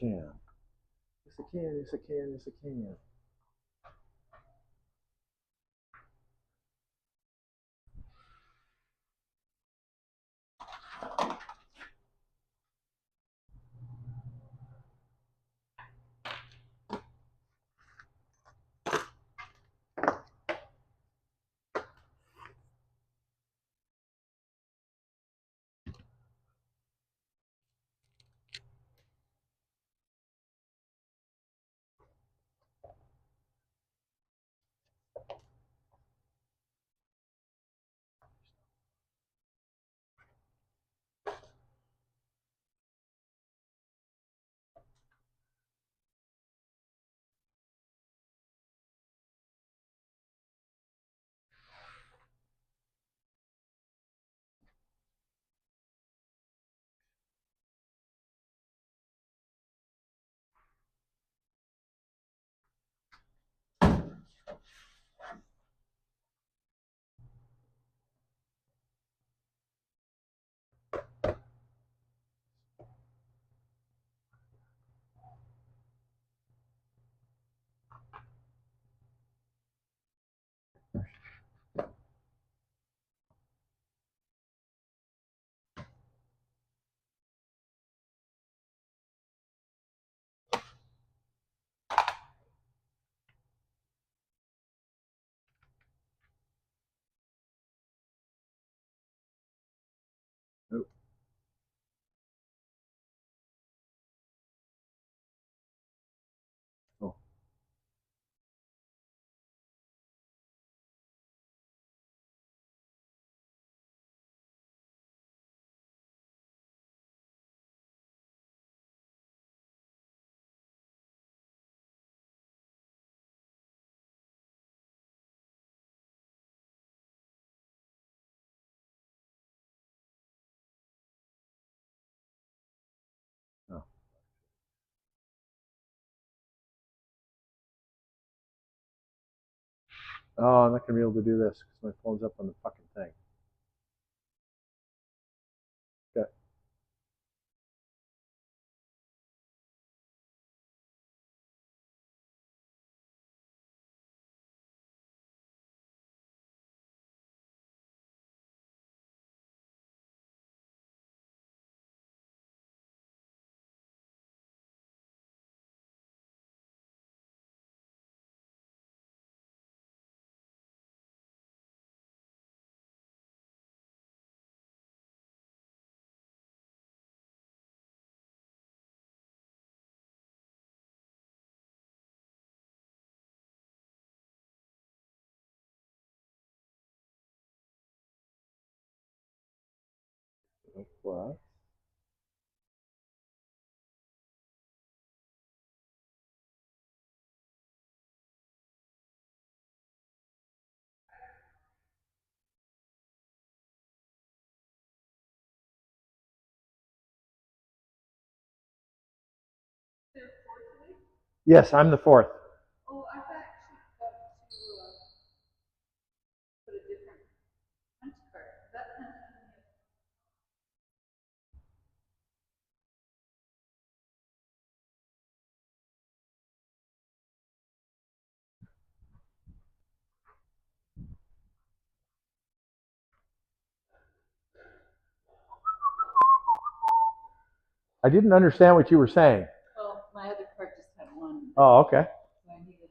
can. Yes, I can. Yes, I can. Yes, I can. Nope. Oh. Oh. Oh, I'm not gonna be able to do this because my phone's up on the fucking thing. Okay. What? Yes, I'm the fourth. Oh, I've actually got to put a different punch card. That punch I didn't understand what you were saying. Well, my other card just had one. Oh, okay. So I needed.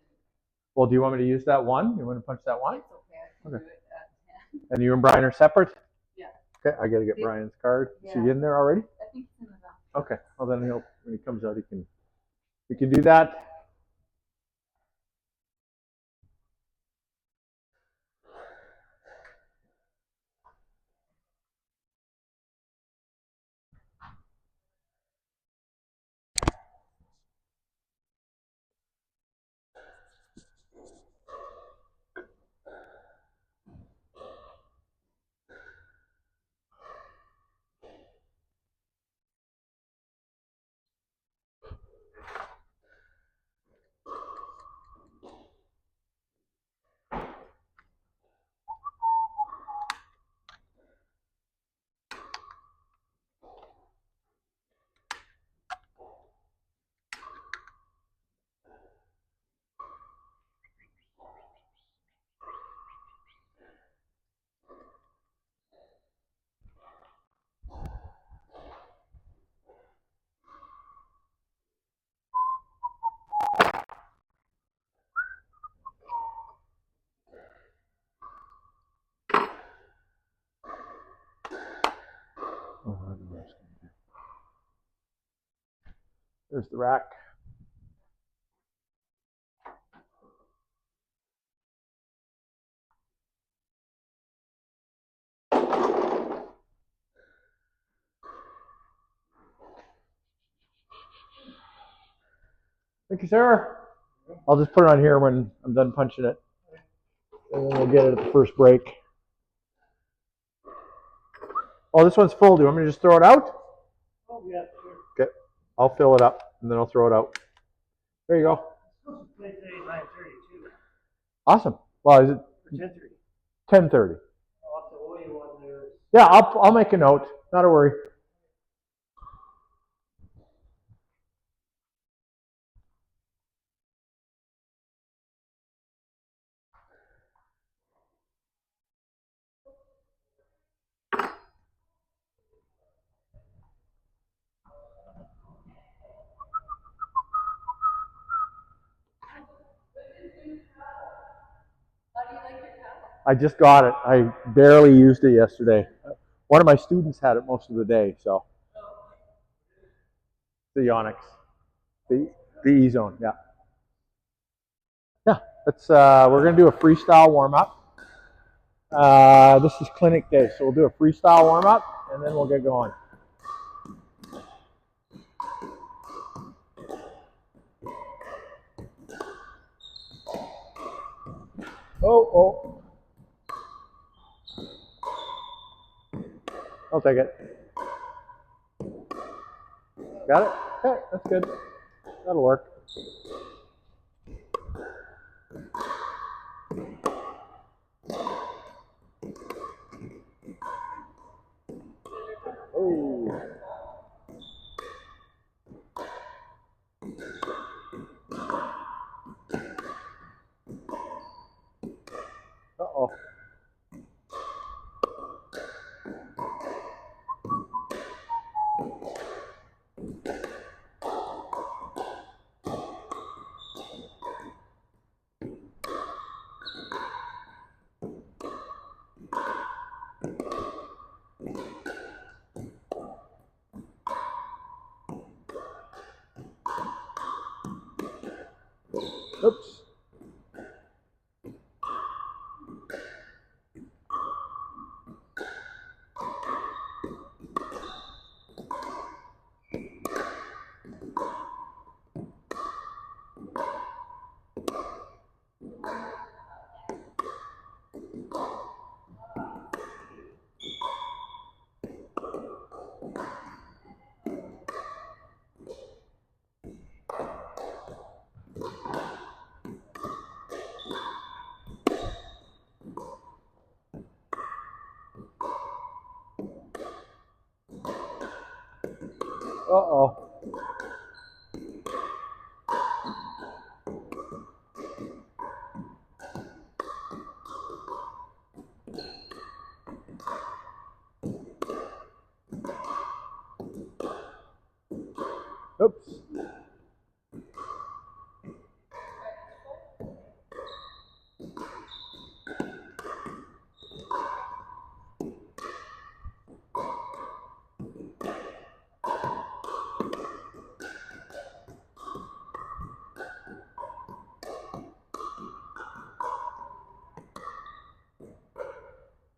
Well, do you want me to use that one? You want to punch that one? It's okay. I can do it at 10. And you and Brian are separate? Yeah. Okay, I gotta get Brian's card. Is he in there already? I think it's in the back. Okay. Well, then he'll when he comes out, we can do that. There's the rack. Thank you, sir. I'll just put it on here when I'm done punching it. And then we'll get it at the first break. Oh, this one's full. Do you want me to just throw it out? Oh, yeah, sure. Okay. I'll fill it up and then I'll throw it out. There you go. Supposed to play today at 9:30 too. Awesome. Well, is it Or 10:30. 10:30? I'll have to owe you one there. Yeah, I'll make a note. Not a worry. How do you like your towel? I just got it. I barely used it yesterday. One of my students had it most of the day, so. The Onyx. The E-Zone, yeah. Yeah, we're gonna do a freestyle warm-up. This is clinic day, so we'll do a freestyle warm-up and then we'll get going. Oh. I'll take it. Got it? Okay, that's good. That'll work. Oh. Uh-oh. Oops. Uh-oh. Oops.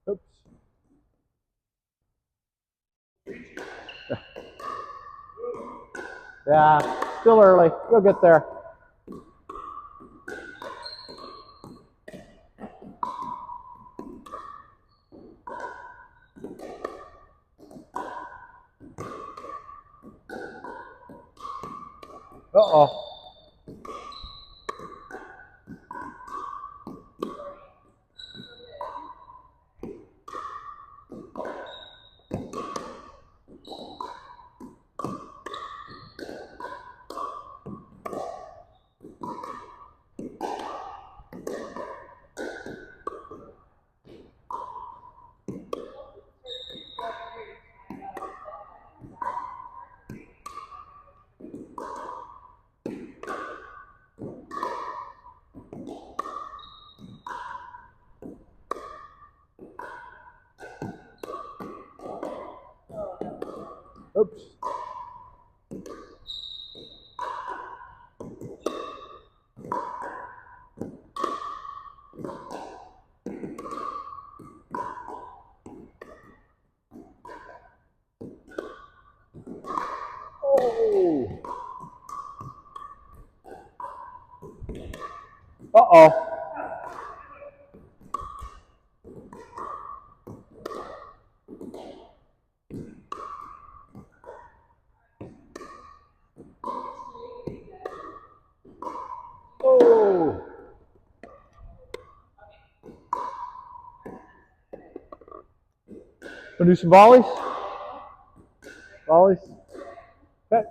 Oops. Yeah, still early. You'll get there. Uh-oh. Oops. Uh-oh. Oh. Wanna do some volleys? Volleys? Okay.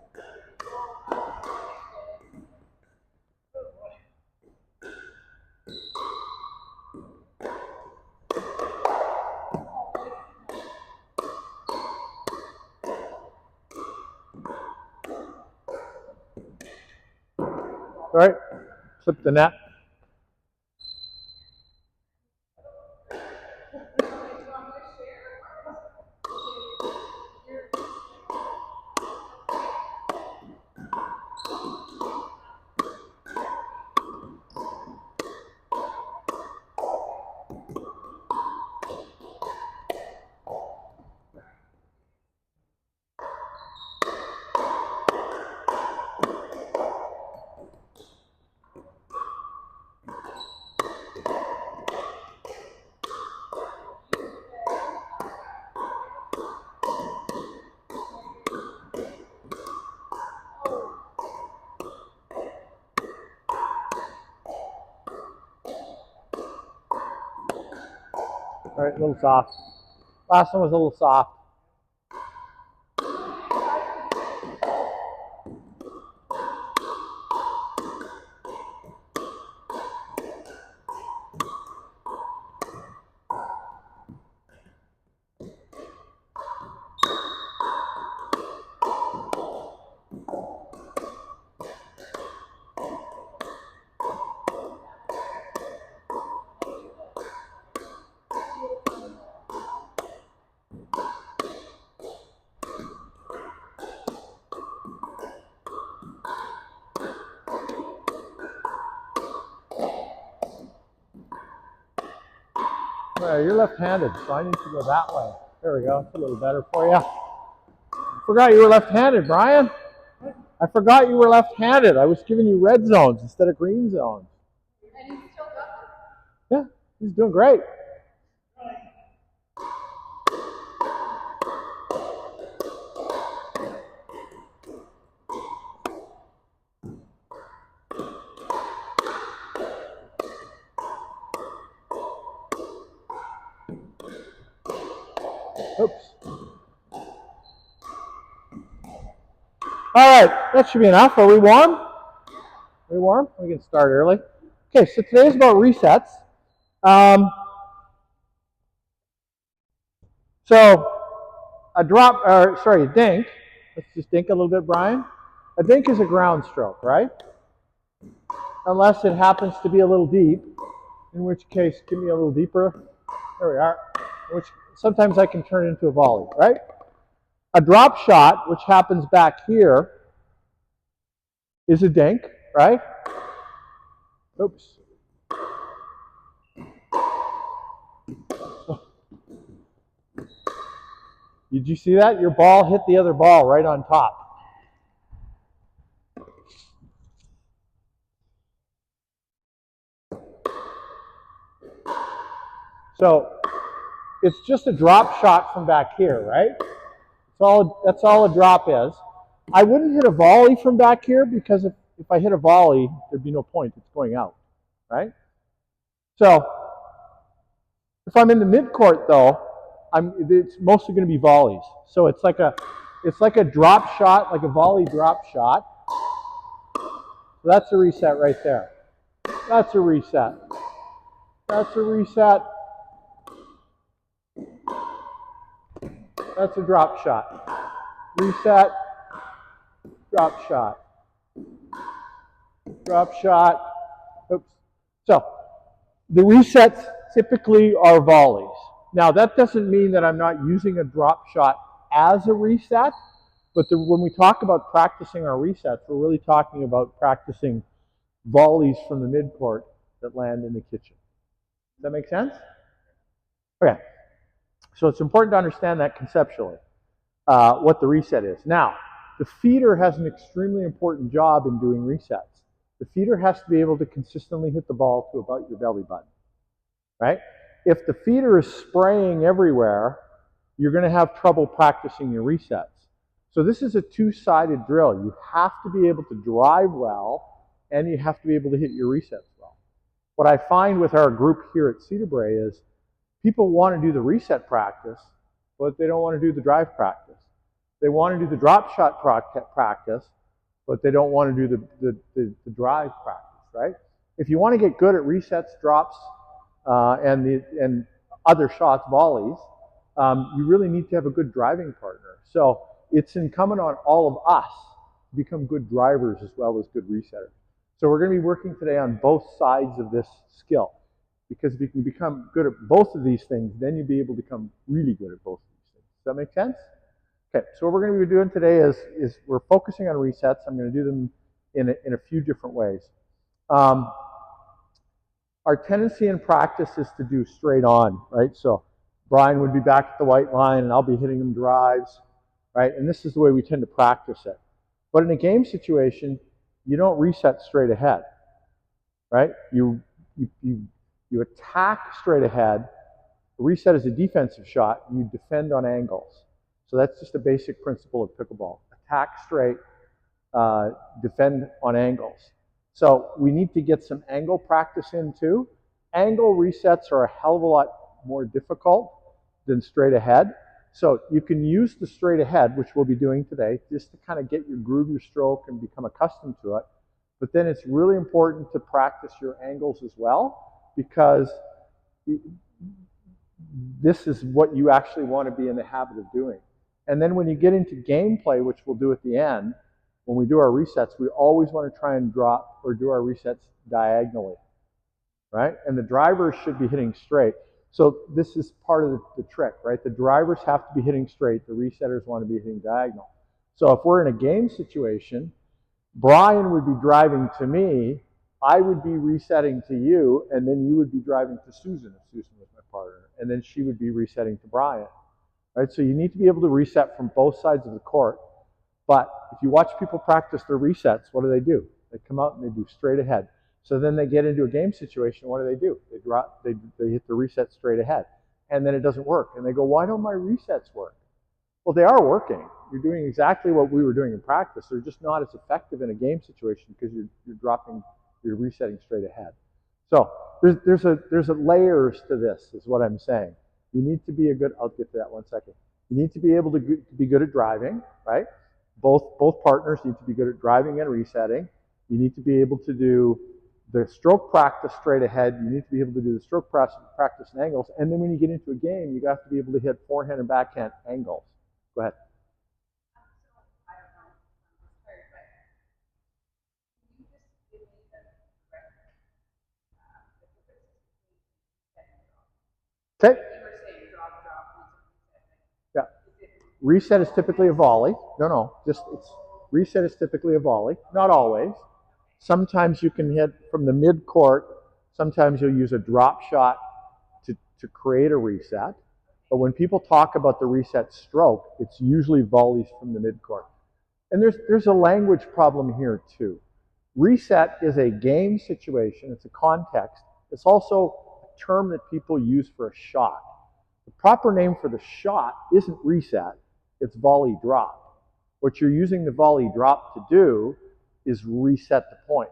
All right. Flip the net. All right, a little soft. Last one was a little soft. Well, you're left-handed, so I need to go that way. There we go. It's a little better for you. Forgot you were left-handed, Brian. I forgot you were left-handed. I was giving you red zones instead of green zones. And he's still going? Yeah, he's doing great. Oops. All right, that should be enough. Are we warm? Are we warm? We can start early. Okay, so today is about resets. So a dink. Let's just dink a little bit, Brian. A dink is a ground stroke, right? Unless it happens to be a little deep, in which case, give me a little deeper. There we are. Which sometimes I can turn into a volley, right? A drop shot, which happens back here, is a dink, right? Oops. Did you see that? Your ball hit the other ball right on top. So it's just a drop shot from back here, right? That's all a drop is. I wouldn't hit a volley from back here because if I hit a volley, there'd be no point. It's going out, right? So if I'm in the midcourt, though, it's mostly going to be volleys. So it's like a drop shot, like a volley drop shot. So that's a reset right there. That's a reset. That's a reset. That's a drop shot. Reset, drop shot. Drop shot. Oops. So the resets typically are volleys. Now that doesn't mean that I'm not using a drop shot as a reset, but when we talk about practicing our resets, we're really talking about practicing volleys from the midcourt that land in the kitchen. Does that make sense? Okay. So it's important to understand that conceptually, what the reset is. Now, the feeder has an extremely important job in doing resets. The feeder has to be able to consistently hit the ball to about your belly button, right? If the feeder is spraying everywhere, you're going to have trouble practicing your resets. So this is a two-sided drill. You have to be able to drive well, and you have to be able to hit your resets well. What I find with our group here at Cedarbrae is people want to do the reset practice, but they don't want to do the drive practice. They want to do the drop shot practice, but they don't want to do the drive practice, right? If you want to get good at resets, drops, and other shots, volleys, you really need to have a good driving partner. So it's incumbent on all of us to become good drivers as well as good resetters. So we're going to be working today on both sides of this skill, because if you can become good at both of these things, then you'll be able to become really good at both of these things. Does that make sense? Okay, so what we're going to be doing today is we're focusing on resets. I'm going to do them in a few different ways. Our tendency in practice is to do straight on, right? So Brian would be back at the white line, and I'll be hitting him drives, right? And this is the way we tend to practice it. But in a game situation, you don't reset straight ahead, right? You attack straight ahead. A reset is a defensive shot. You defend on angles. So that's just a basic principle of pickleball. Attack straight, defend on angles. So we need to get some angle practice in too. Angle resets are a hell of a lot more difficult than straight ahead. So you can use the straight ahead, which we'll be doing today, just to kind of get your groove, your stroke, and become accustomed to it. But then it's really important to practice your angles as well, because this is what you actually want to be in the habit of doing. And then when you get into gameplay, which we'll do at the end, when we do our resets, we always want to try and drop or do our resets diagonally, right? And the drivers should be hitting straight. So this is part of the trick, right? The drivers have to be hitting straight. The resetters want to be hitting diagonal. So if we're in a game situation, Brian would be driving to me, I would be resetting to you, and then you would be driving to Susan if Susan was my partner, and then she would be resetting to Brian, right? So you need to be able to reset from both sides of the court. But if you watch people practice their resets, what do? They come out and they do straight ahead. So then they get into a game situation, what do? They hit the reset straight ahead. And then it doesn't work. And they go, why don't my resets work? Well, they are working. You're doing exactly what we were doing in practice. They're just not as effective in a game situation because you're resetting straight ahead. So there's a layers to this, is what I'm saying. You need to be I'll get to that 1 second. You need to be able to be good at driving, right? Both partners need to be good at driving and resetting. You need to be able to do the stroke practice straight ahead. You need to be able to do the stroke practice and angles. And then when you get into a game, you have to be able to hit forehand and backhand angles. Go ahead. Okay. Yeah. Reset is typically a volley. Reset is typically a volley. Not always. Sometimes you can hit from the mid-court. Sometimes you'll use a drop shot to create a reset. But when people talk about the reset stroke, it's usually volleys from the mid-court. And there's a language problem here too. Reset is a game situation. It's a context. It's also a term that people use for a shot. The proper name for the shot isn't reset. It's volley drop. What you're using the volley drop to do is reset the point.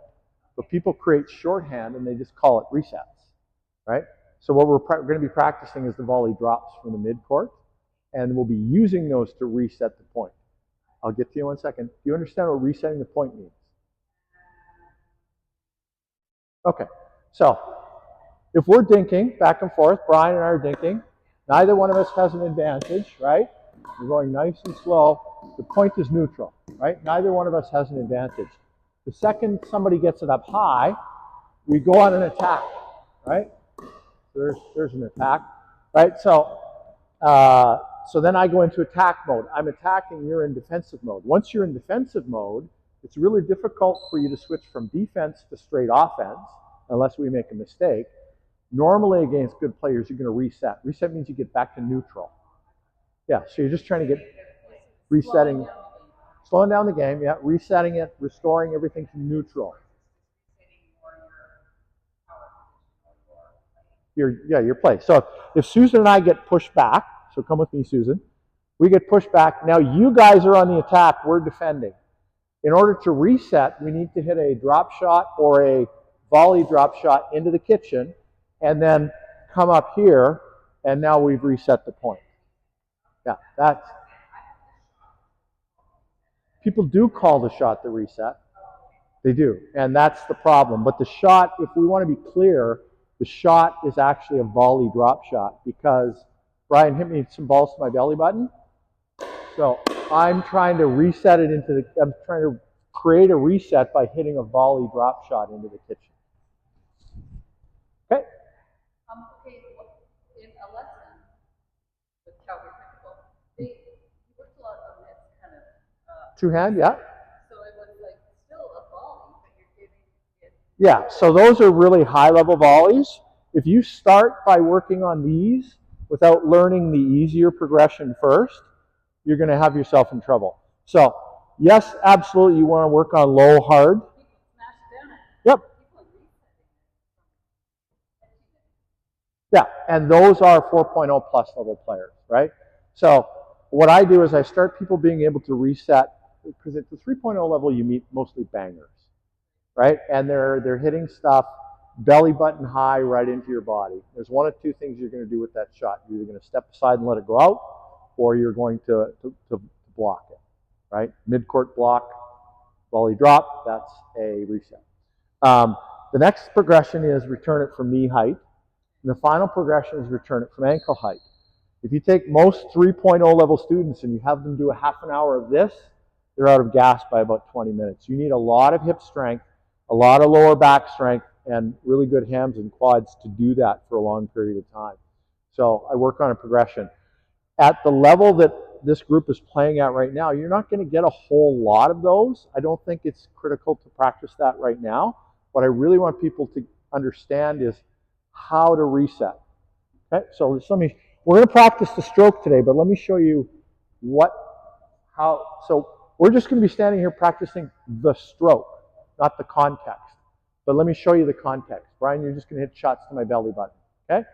But people create shorthand and they just call it resets, right? So what we're going to be practicing is the volley drops from the mid-court, and we'll be using those to reset the point. I'll get to you in 1 second. Do you understand what resetting the point means? Okay, so if we're dinking back and forth, Brian and I are dinking, neither one of us has an advantage, right? We're going nice and slow. The point is neutral, right? Neither one of us has an advantage. The second somebody gets it up high, we go on an attack, right? So there's an attack, right? So then I go into attack mode. I'm attacking, you're in defensive mode. Once you're in defensive mode, it's really difficult for you to switch from defense to straight offense unless we make a mistake. Normally against good players, you're going to reset. Reset means you get back to neutral. Yeah, so you're just trying to get slowing down the game, yeah, resetting it, restoring everything to neutral. your place. So if Susan and I get pushed back, so come with me, Susan. We get pushed back. Now you guys are on the attack. We're defending. In order to reset, we need to hit a drop shot or a volley drop shot into the kitchen, and then come up here, and now we've reset the point. Yeah, that's. People do call the shot the reset. They do, and that's the problem. But the shot, if we want to be clear, the shot is actually a volley drop shot because Brian hit me some balls to my belly button. So I'm trying to reset it into the, I'm trying to create a reset by hitting a volley drop shot into the kitchen. Okay? Okay, in a lesson with Calgary Pickleball, they worked a lot on this kind of... Two-hand, yeah. So it was like still a volley, but you're giving it... Yeah, so those are really high-level volleys. If you start by working on these without learning the easier progression first, you're going to have yourself in trouble. So, yes, absolutely, you want to work on low, hard. People smash down it. Yep. People are resetting it. Yeah, and those are 4.0 plus level players, right? So what I do is I start people being able to reset, because at the 3.0 level you meet mostly bangers, right? And they're hitting stuff belly button high right into your body. There's one of two things you're going to do with that shot. You're either going to step aside and let it go out, or you're going to block it, right? Mid-court block, volley drop, that's a reset. The next progression is return it from knee height. And the final progression is return it from ankle height. If you take most 3.0 level students and you have them do a half an hour of this, they're out of gas by about 20 minutes. You need a lot of hip strength, a lot of lower back strength, and really good hams and quads to do that for a long period of time. So I work on a progression. At the level that this group is playing at right now, you're not going to get a whole lot of those. I don't think it's critical to practice that right now. What I really want people to understand is how to reset. Okay, so we're going to practice the stroke today, but let me show you so we're just going to be standing here practicing the stroke, not the context. But let me show you the context. Brian, you're just going to hit shots to my belly button, okay?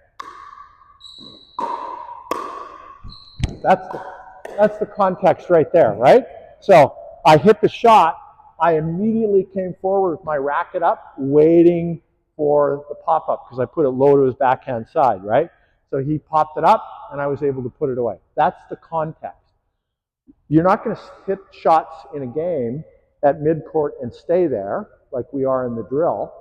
That's the context right there, right? So I hit the shot. I immediately came forward with my racket up, waiting for the pop-up because I put it low to his backhand side, right? So he popped it up, and I was able to put it away. That's the context. You're not going to hit shots in a game at midcourt and stay there like we are in the drill,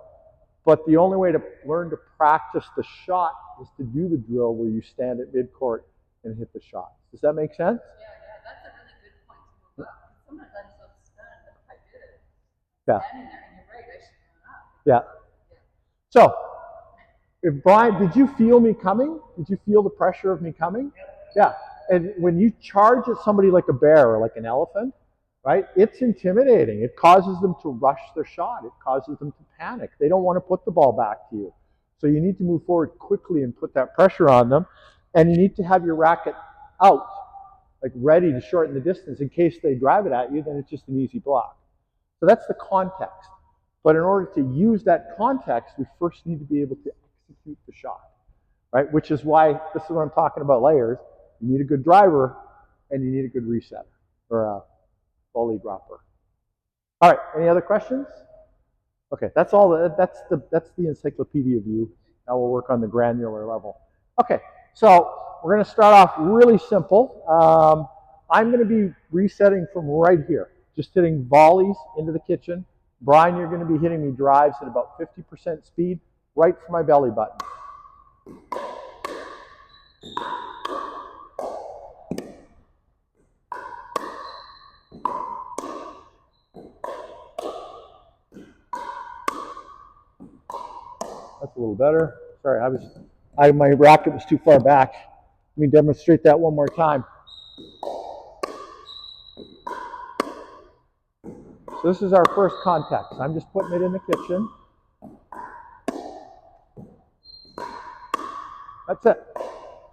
but the only way to learn to practice the shot is to do the drill where you stand at midcourt and hit the shot. Does that make sense? Yeah, that's a really good point to move up. Sometimes I'm so stunned that I did it. Yeah. Standing there, and you're right, I should run up. Yeah. So, if Brian, did you feel me coming? Did you feel the pressure of me coming? Yeah. And when you charge at somebody like a bear or like an elephant, right, it's intimidating. It causes them to rush their shot. It causes them to panic. They don't want to put the ball back to you. So you need to move forward quickly and put that pressure on them. And you need to have your racket out, like ready to shorten the distance in case they drive it at you, then it's just an easy block. So that's the context. But in order to use that context, we first need to be able to execute the shot, right? Which is why, this is what I'm talking about layers. You need a good driver, and you need a good resetter, or a volley dropper. All right, any other questions? Okay, that's all. That's the encyclopedia view. Now we'll work on the granular level. Okay, so we're going to start off really simple. I'm going to be resetting from right here, just hitting volleys into the kitchen. Brian, you're going to be hitting me drives at about 50% speed, right from my belly button. That's a little better. Sorry, my racket was too far back. Let me demonstrate that one more time. So this is our first contact. I'm just putting it in the kitchen. That's it.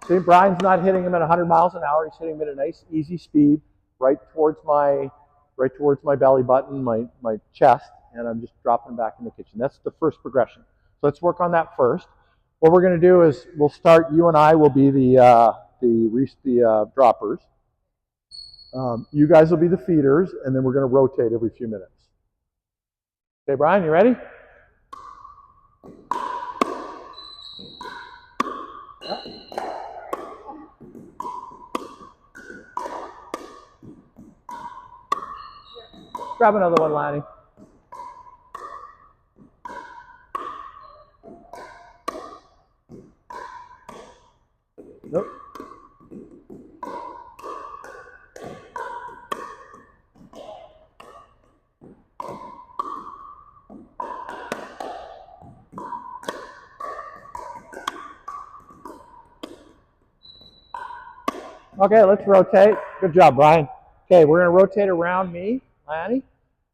See, Brian's not hitting him at 100 miles an hour. He's hitting him at a nice, easy speed, right towards my belly button, my chest, and I'm just dropping back in the kitchen. That's the first progression. So let's work on that first. what we're going to do is we'll start. You and I will be the droppers. You guys will be the feeders, and then we're going to rotate every few minutes. Okay, Brian, you ready? Grab another one, Lanny. Nope. Okay, let's rotate. Good job, Brian. Okay, we're going to rotate around me, Lanny.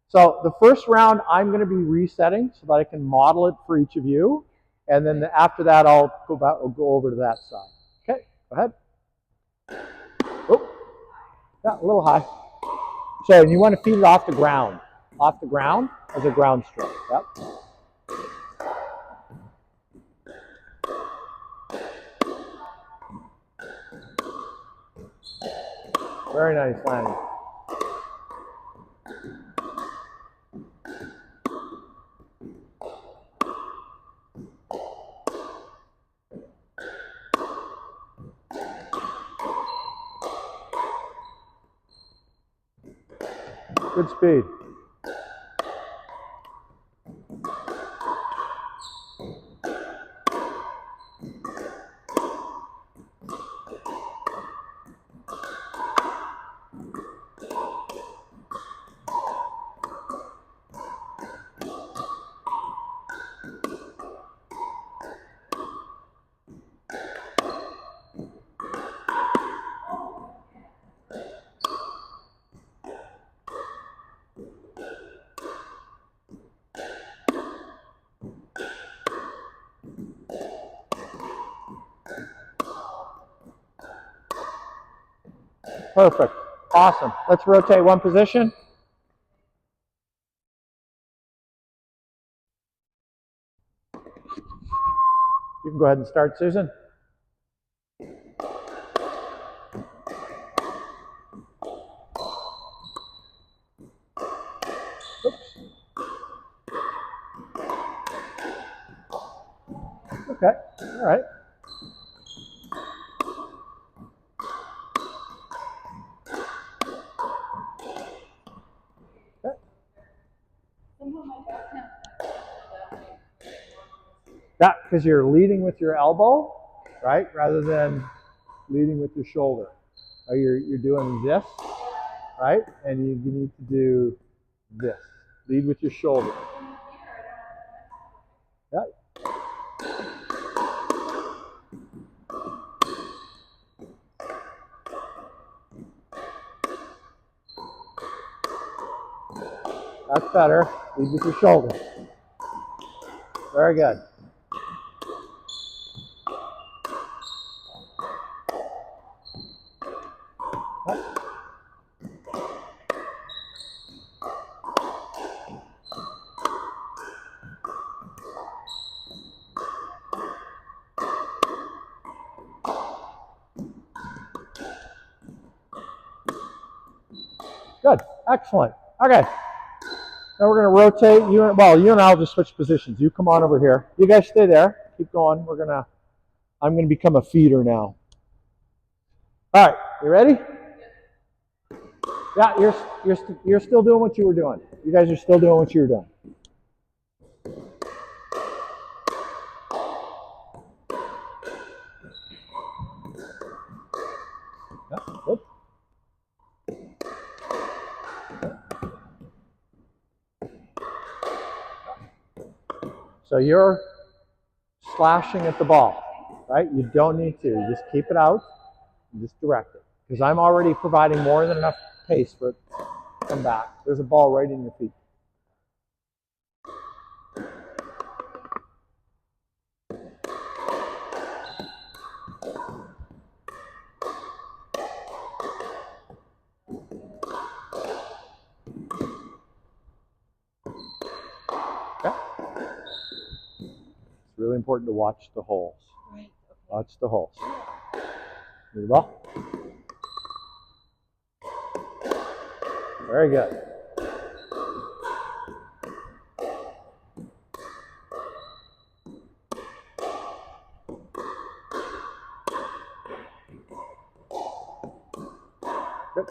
So the first round, I'm going to be resetting so that I can model it for each of you. And then after that, I'll go over to that side. Okay, go ahead. Oh, yeah, a little high. So you want to feed it off the ground. Off the ground as a ground stroke. Yep. Very nice, Lanny. Good speed. Perfect. Awesome. Let's rotate one position. You can go ahead and start, Susan. Oops. Okay. All right. Yeah, because you're leading with your elbow, right, rather than leading with your shoulder. You're doing this, right, and you need to do this. Lead with your shoulder. Yeah. That's better. Lead with your shoulder. Very good. Good. Excellent. Okay. Now we're going to rotate. You and I will just switch positions. You come on over here. You guys stay there. Keep going. I'm going to become a feeder now. All right. You ready? Yeah, you're still doing what you were doing. You guys are still doing what you were doing. Yeah, good. So you're slashing at the ball, right? You don't need to. You just keep it out and just direct it. Because I'm already providing more than enough pace for it to come back. There's a ball right in your feet. Okay. It's really important to watch the holes. Right. Okay. Watch the holes. Move the ball. Very good. Good.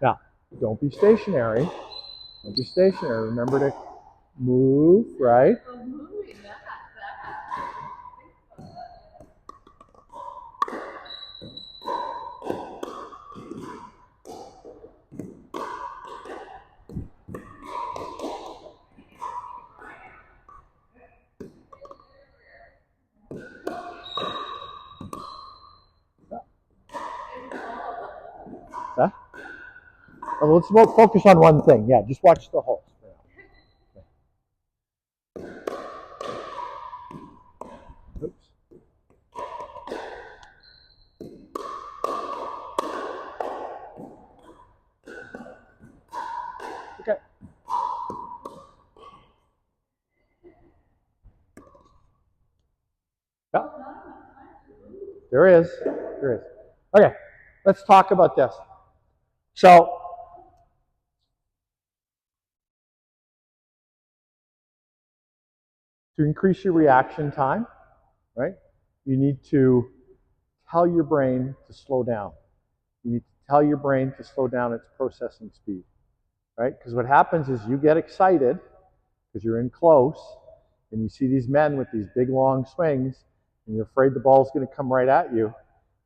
Now, don't be stationary. Don't be stationary. Remember to move, right? Oh, moving that. Huh? Well, let's focus on one thing. Yeah, just watch the holes. Oops. Okay. Yeah. There is. There is. Okay. Let's talk about this. So, to increase your reaction time, right, you need to tell your brain to slow down. You need to tell your brain to slow down its processing speed, right? Because what happens is you get excited because you're in close and you see these men with these big long swings and you're afraid the ball's going to come right at you.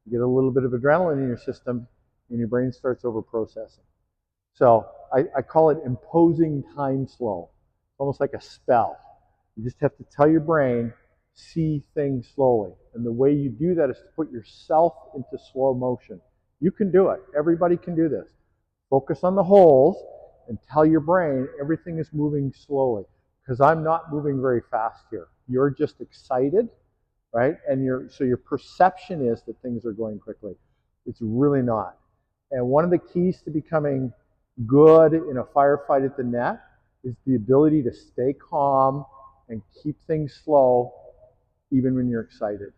You get a little bit of adrenaline in your system and your brain starts over processing. So I call it imposing time slow, almost like a spell. You just have to tell your brain, see things slowly. And the way you do that is to put yourself into slow motion. You can do it. Everybody can do this. Focus on the holes and tell your brain everything is moving slowly. Because I'm not moving very fast here. You're just excited, right? And so your perception is that things are going quickly. It's really not. And one of the keys to becoming good in a firefight at the net is the ability to stay calm and keep things slow even when you're excited,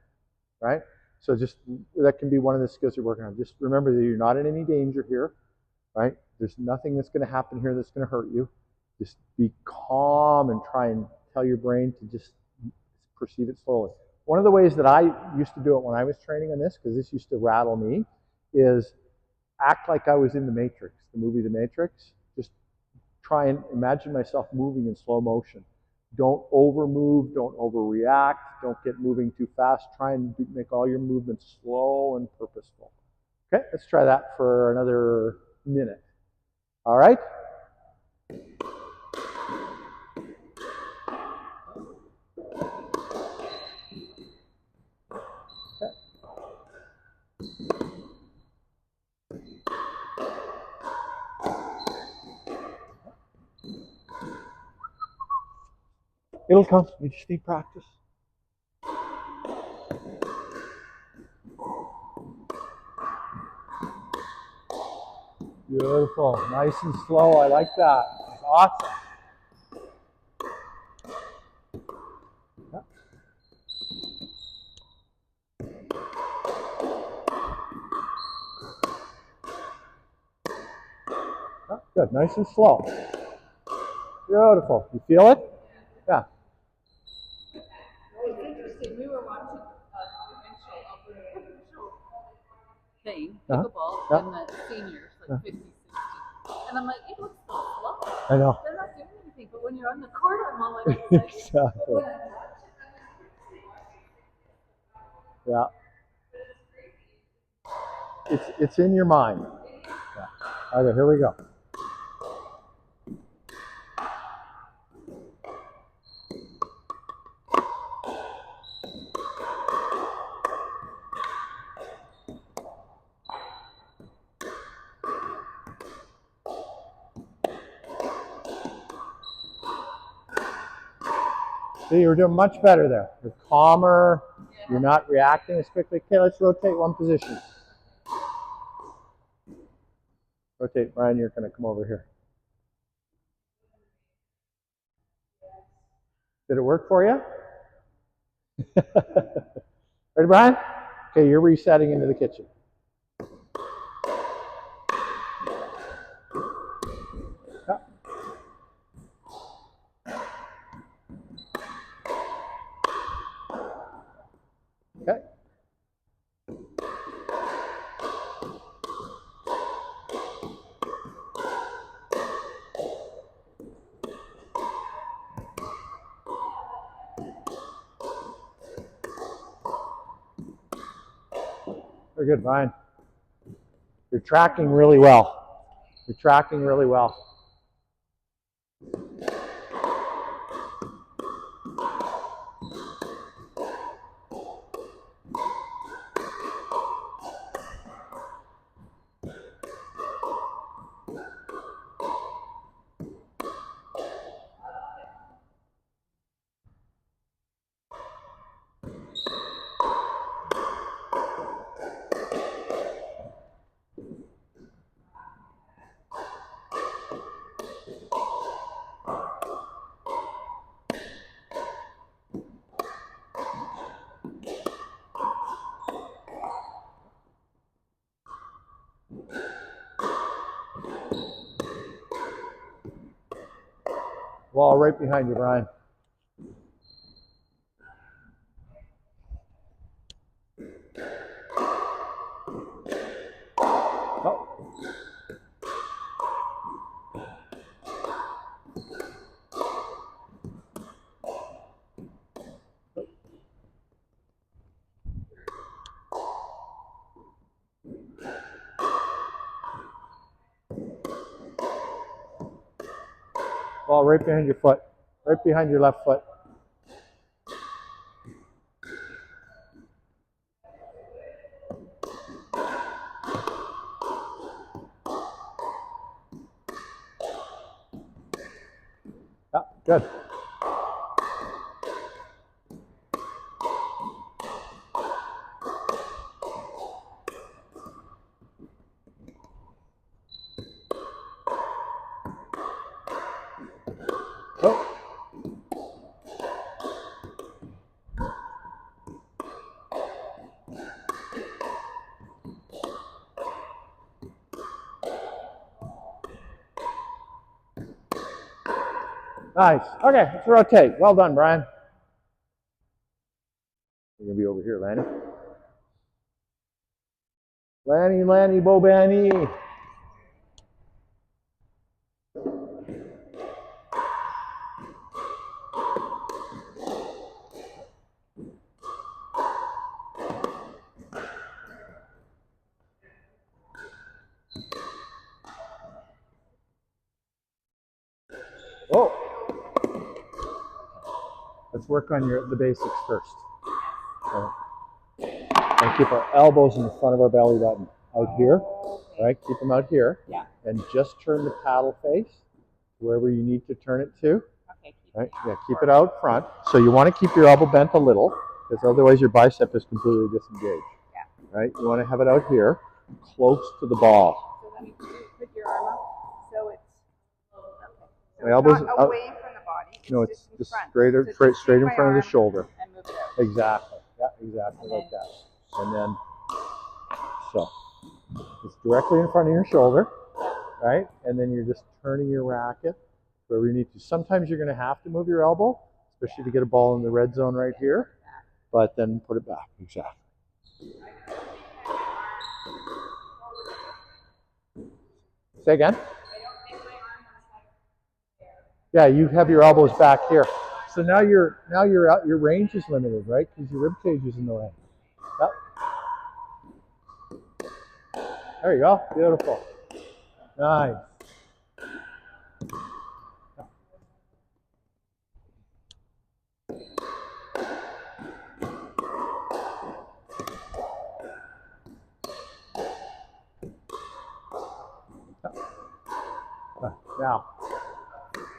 right? So just that can be one of the skills you're working on. Just remember that you're not in any danger here, right? There's nothing that's going to happen here that's going to hurt you. Just be calm and try and tell your brain to just perceive it slowly. One of the ways that I used to do it when I was training on this, because this used to rattle me, is act like I was in The Matrix, the movie The Matrix. Just try and imagine myself moving in slow motion. Don't over move, don't overreact, don't get moving too fast. Try and make all your movements slow and purposeful. Okay, let's try that for another minute. All right? It'll come. You just need practice. Beautiful. Nice and slow. I like that. Awesome. Yeah. Yeah, good. Nice and slow. Beautiful. You feel it? Yeah. It's interesting. We were watching a provincial thing, pickleball, and the seniors, like 50, 60. And I'm like, it looks so slow. I know. They're not doing anything. But when you're on the court, I'm all like, Exactly. Yeah. It's in your mind. Yeah. Okay, here we go. See, you're doing much better there. You're calmer. You're not reacting as quickly. Okay, let's rotate one position. Rotate, Brian, you're going to come over here. Did it work for you? Ready, Brian? Okay, you're resetting into the kitchen. Yeah. Okay. Very good, Brian. You're tracking really well. You're tracking really well. Wall right behind you, Brian. Oh. Ball right behind your foot. Right behind your left foot. Yeah, good. Oh. Nice. Okay, let's rotate. Well done, Brian. You're going to be over here, Lanny. Lanny, Bobanny. Oh. Let's work on the basics first. And keep our elbows in the front of our belly button. Out here, right? Keep them out here. Yeah. And just turn the paddle face wherever you need to turn it to. Okay. Right? Yeah, keep it out front. So you want to keep your elbow bent a little, because otherwise your bicep is completely disengaged. Yeah. Right? You want to have it out here, close to the ball. So then you put your arm up, so it's okay. So My elbows not away from the body. It's no, it's just just in front. straight in front of the shoulder. And move it out. Exactly. Yeah, exactly like that. And then, so it's directly in front of your shoulder, right? And then you're just turning your racket wherever you need to. Sometimes you're going to have to move your elbow, especially to get a ball in the red zone right here, but then put it back. Exactly. Say again? Yeah, you have your elbows back here. So now your range is limited, right? Because your rib cage is in the way. Yep. There you go. Beautiful. Nice. Now,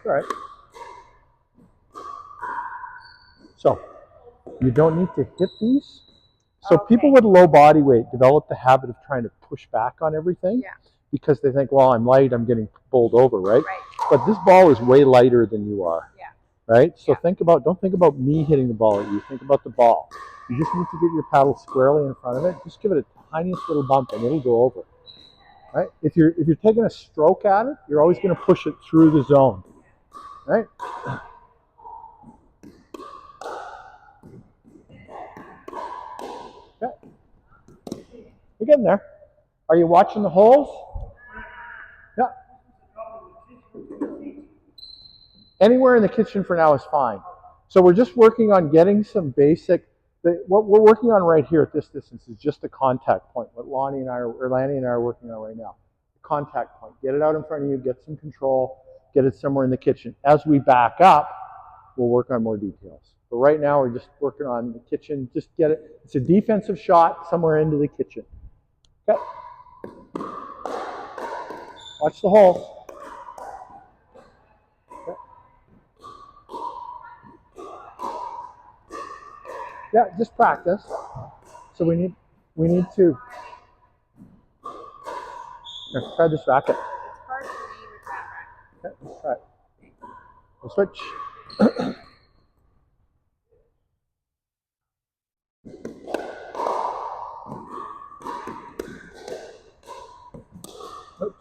all right. So you don't need to hit these. So people with low body weight develop the habit of trying to push back on everything because they think, well, I'm light, I'm getting bowled over, right? Right. But this ball is way lighter than you are. Yeah. right? So don't think about me hitting the ball at you. Think about the ball. You just need to get your paddle squarely in front of it. Just give it a tiniest little bump, and it'll go over. Right? If you're taking a stroke at it, you're always going to push it through the zone. Right? Okay. You're getting there. Are you watching the holes? Yeah. Anywhere in the kitchen for now is fine. So we're just working on getting some basic. What we're working on right here at this distance is just the contact point. What Lanny and I are working on right now. The contact point. Get it out in front of you. Get some control. Get it somewhere in the kitchen. As we back up, we'll work on more details. But right now we're just working on the kitchen. Just get it. It's a defensive shot somewhere into the kitchen. Okay. Watch the hole. Okay. Yeah, just practice. So we need to. Here, try this racket. It's hard for me with that racket. Okay, let's try it. We'll switch. Oops.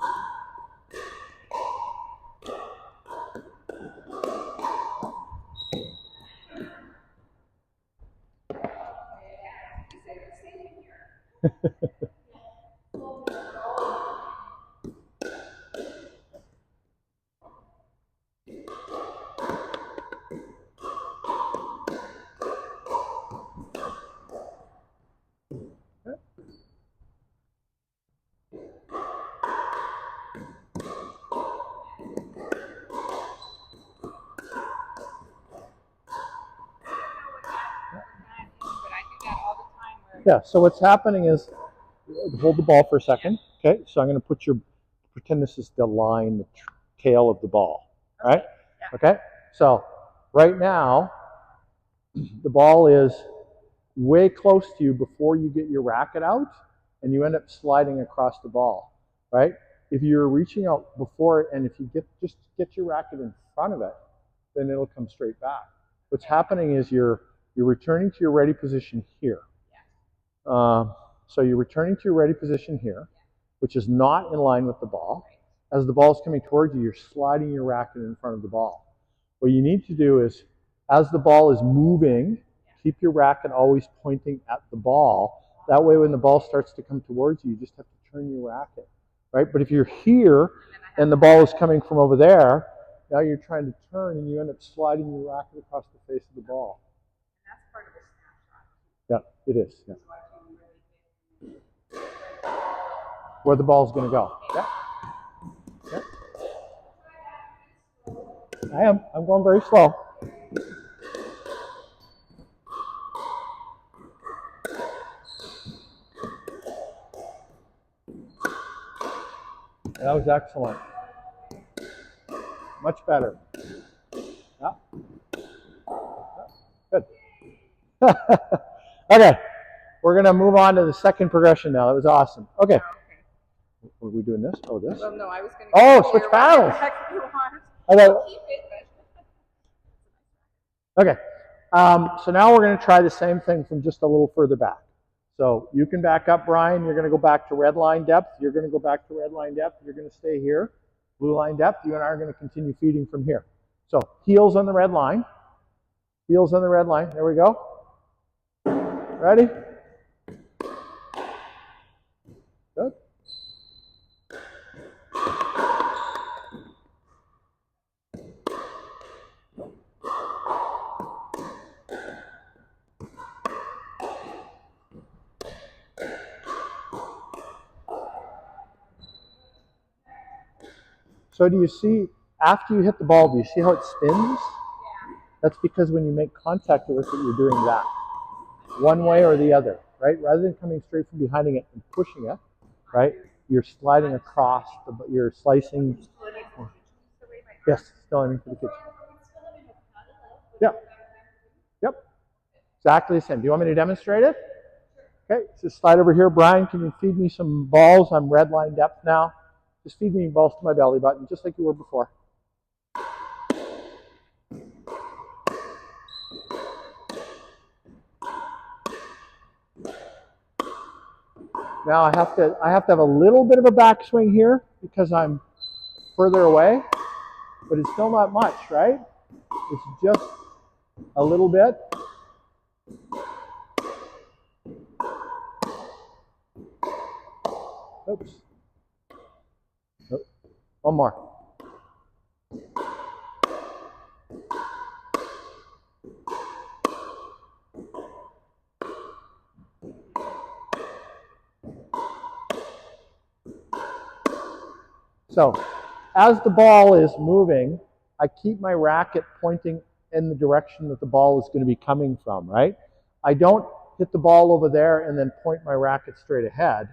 Yeah, so what's happening is, hold the ball for a second. Okay, so I'm going to pretend this is the line, the tail of the ball. Right? Yeah. Okay, so right now, the ball is way close to you before you get your racket out, and you end up sliding across the ball. Right? If you're reaching out before it, and if you just get your racket in front of it, then it'll come straight back. What's happening is you're returning to your ready position here. So you're returning to your ready position here, which is not in line with the ball. As the ball is coming towards you, you're sliding your racket in front of the ball. What you need to do is, as the ball is moving, keep your racket always pointing at the ball. That way when the ball starts to come towards you, you just have to turn your racket. Right? But if you're here and the ball is coming from over there, now you're trying to turn and you end up sliding your racket across the face of the ball. And that's part of the snapshot. Yeah, it is. Yeah. Where the ball's going to go. Yeah. Yeah. I am. I'm going very slow. That was excellent. Much better. Yeah. Good. Okay. We're going to move on to the second progression now. That was awesome. Okay. Were we doing this? Oh, this? Well, no, I was going to. Oh, switch paddles. I thought, Keep it, but. okay. So now we're going to try the same thing from just a little further back. So you can back up, Brian. You're going to go back to red line depth. You're going to go back to red line depth. You're going to stay here. Blue line depth. You and I are going to continue feeding from here. So heels on the red line. Heels on the red line. There we go. Ready? Good. So do you see, after you hit the ball, do you see how it spins? Yeah. That's because when you make contact with it, you're doing that. One way or the other, right? Rather than coming straight from behind it and pushing it, right? You're sliding across, you're slicing. Yes, still aiming for the kitchen. Yep. Yep. Exactly the same. Do you want me to demonstrate it? Okay, so slide over here. Brian, can you feed me some balls? I'm red line depth now. Just feed me balls to my belly button, just like you were before. Now I have to have a little bit of a backswing here because I'm further away, but it's still not much, right? It's just a little bit. Oops. Nope. One more. So, as the ball is moving, I keep my racket pointing in the direction that the ball is going to be coming from, right? I don't hit the ball over there and then point my racket straight ahead.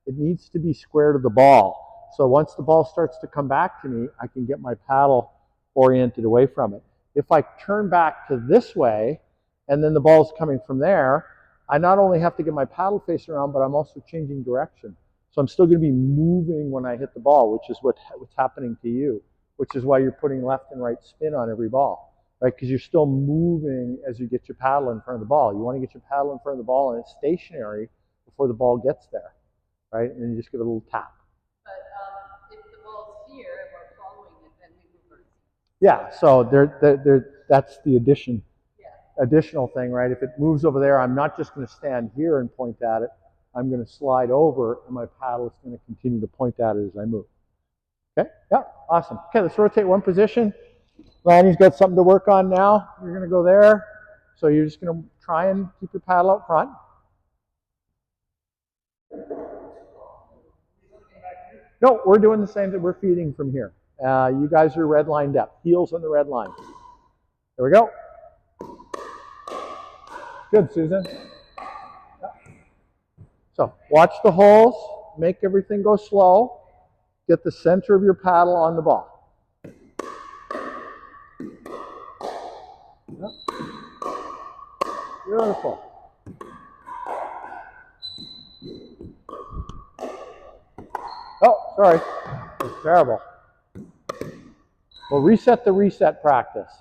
It needs to be square to the ball. So once the ball starts to come back to me, I can get my paddle oriented away from it. If I turn back to this way, and then the ball's coming from there, I not only have to get my paddle face around, but I'm also changing direction. So I'm still going to be moving when I hit the ball, which is what's happening to you, which is why you're putting left and right spin on every ball, right? Because you're still moving as you get your paddle in front of the ball. You want to get your paddle in front of the ball and it's stationary before the ball gets there, right? And then you just give it a little tap. But if the ball's here and we're following it, then we move our feet. Yeah, so that's the additional thing, right? If it moves over there, I'm not just going to stand here and point at it. I'm going to slide over, and my paddle is going to continue to point at it as I move. Okay? Yeah, awesome. Okay, let's rotate one position. Lanny's got something to work on now. You're going to go there. So you're just going to try and keep your paddle out front. No, we're doing the same thing. We're feeding from here. You guys are red line depth. Heels on the red line. There we go. Good, Susan. So watch the holes. Make everything go slow. Get the center of your paddle on the ball. Yep. Beautiful. Oh, sorry. That's terrible. We'll reset the reset practice.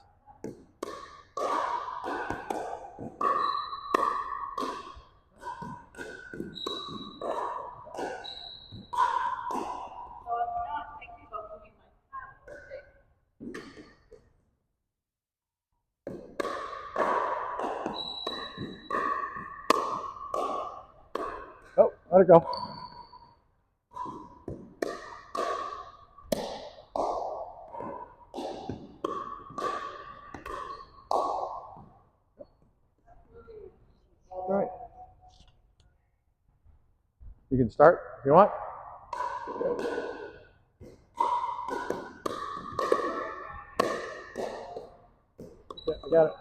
Oh, let it go. All right. You can start if you want. Yeah, I got it.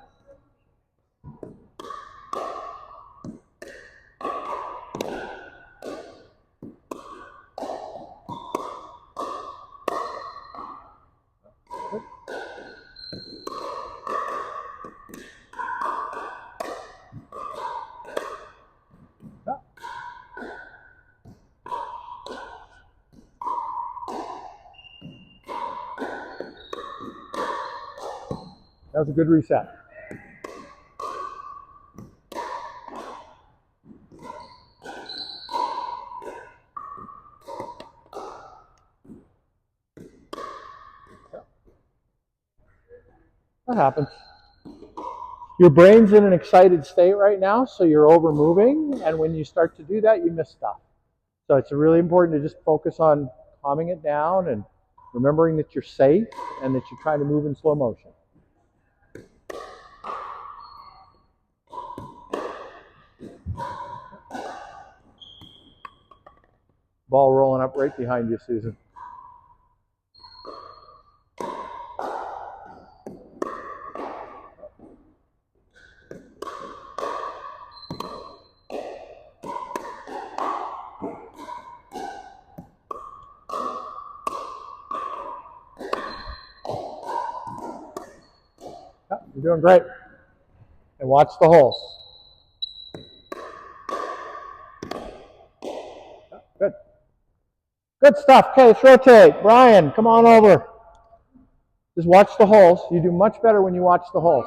That was a good reset. That happens. Your brain's in an excited state right now, so you're over moving, and when you start to do that, you miss stuff. So it's really important to just focus on calming it down and remembering that you're safe and that you're trying to move in slow motion. Ball rolling up right behind you, Susan. Yeah, you're doing great. And watch the holes. Yeah, good. Good stuff. Okay, let's rotate. Brian, come on over. Just watch the holes. You do much better when you watch the holes.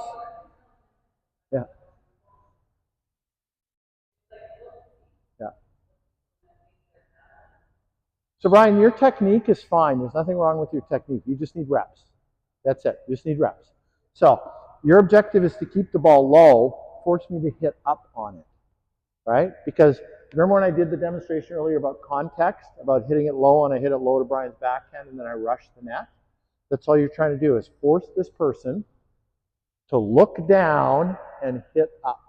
Yeah. Yeah. So Brian, your technique is fine. There's nothing wrong with your technique. You just need reps. That's it. You just need reps. So your objective is to keep the ball low, force me to hit up on it, right? Because remember when I did the demonstration earlier about context, about hitting it low, and I hit it low to Brian's backhand and then I rushed the net? That's all you're trying to do is force this person to look down and hit up.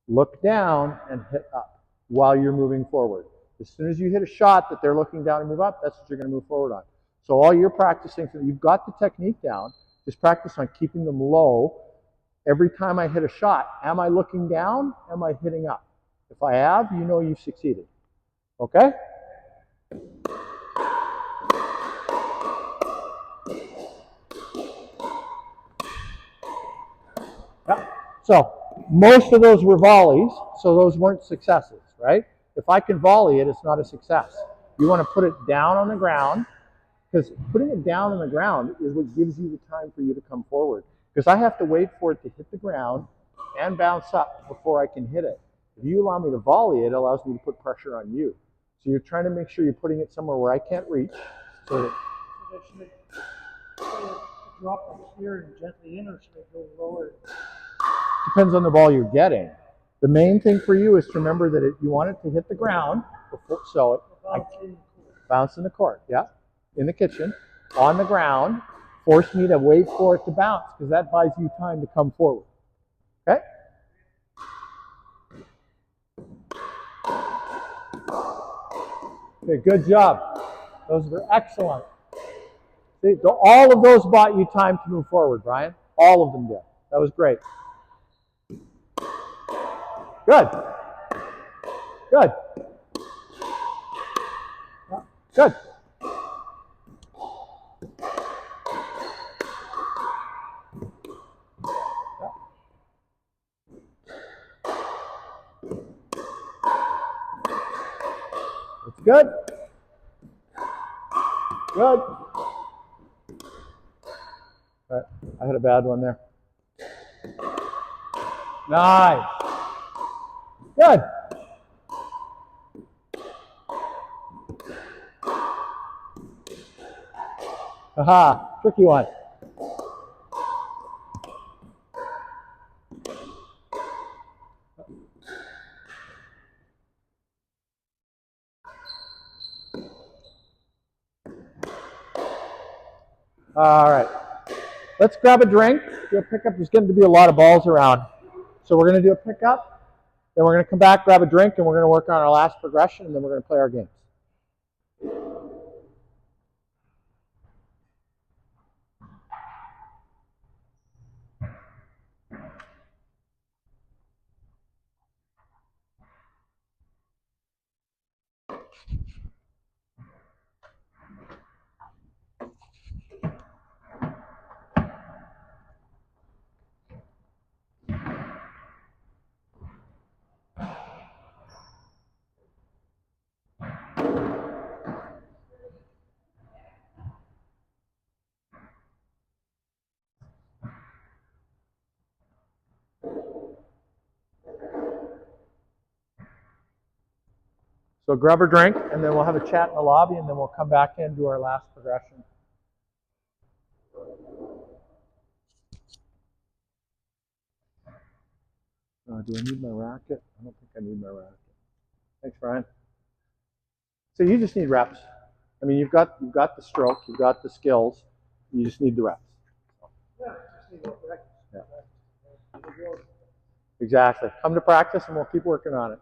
Look down and hit up while you're moving forward. As soon as you hit a shot that they're looking down and move up, that's what you're going to move forward on. So all you're practicing, so you've got the technique down, just practice on keeping them low. Every time I hit a shot, am I looking down? Am I hitting up? If I have, you know you've succeeded. Okay? Yeah. So most of those were volleys, so those weren't successes, right? If I can volley it, it's not a success. You want to put it down on the ground, because putting it down on the ground is what gives you the time for you to come forward. Because I have to wait for it to hit the ground and bounce up before I can hit it. If you allow me to volley, it allows me to put pressure on you. So you're trying to make sure you're putting it somewhere where I can't reach. So that should they drop up here and gently in, or should they go lower? Depends on the ball you're getting. The main thing for you is to remember that you want it to hit the ground before, so it bounce in the court, yeah, in the kitchen, on the ground. Force me to wait for it to bounce, because that buys you time to come forward. Okay? Okay, good job. Those were excellent. See, all of those bought you time to move forward, Brian. All of them did. That was great. Good. Good. Good. It's good. Good. All right. I had a bad one there. Nice. Good. Aha, tricky one. All right. Let's grab a drink, do a pickup. There's going to be a lot of balls around. So we're going to do a pickup, then we're going to come back, grab a drink, and we're going to work on our last progression, and then we're going to play our games. So grab a drink, and then we'll have a chat in the lobby, and then we'll come back in and do our last progression. Do I need my racket? I don't think I need my racket. Thanks, Brian. So you just need reps. I mean, you've got the stroke, you've got the skills. You just need the reps. Yeah, just need to practice. Yeah. Exactly. Come to practice, and we'll keep working on it.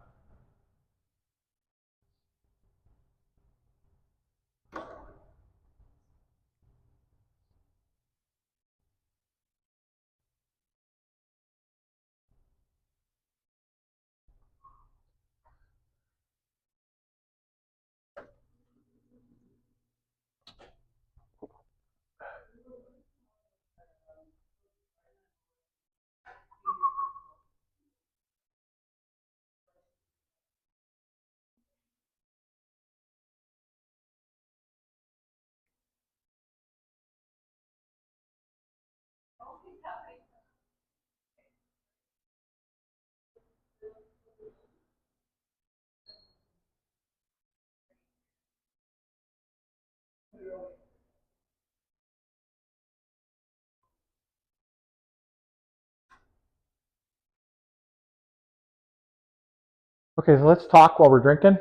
Okay, so let's talk while we're drinking.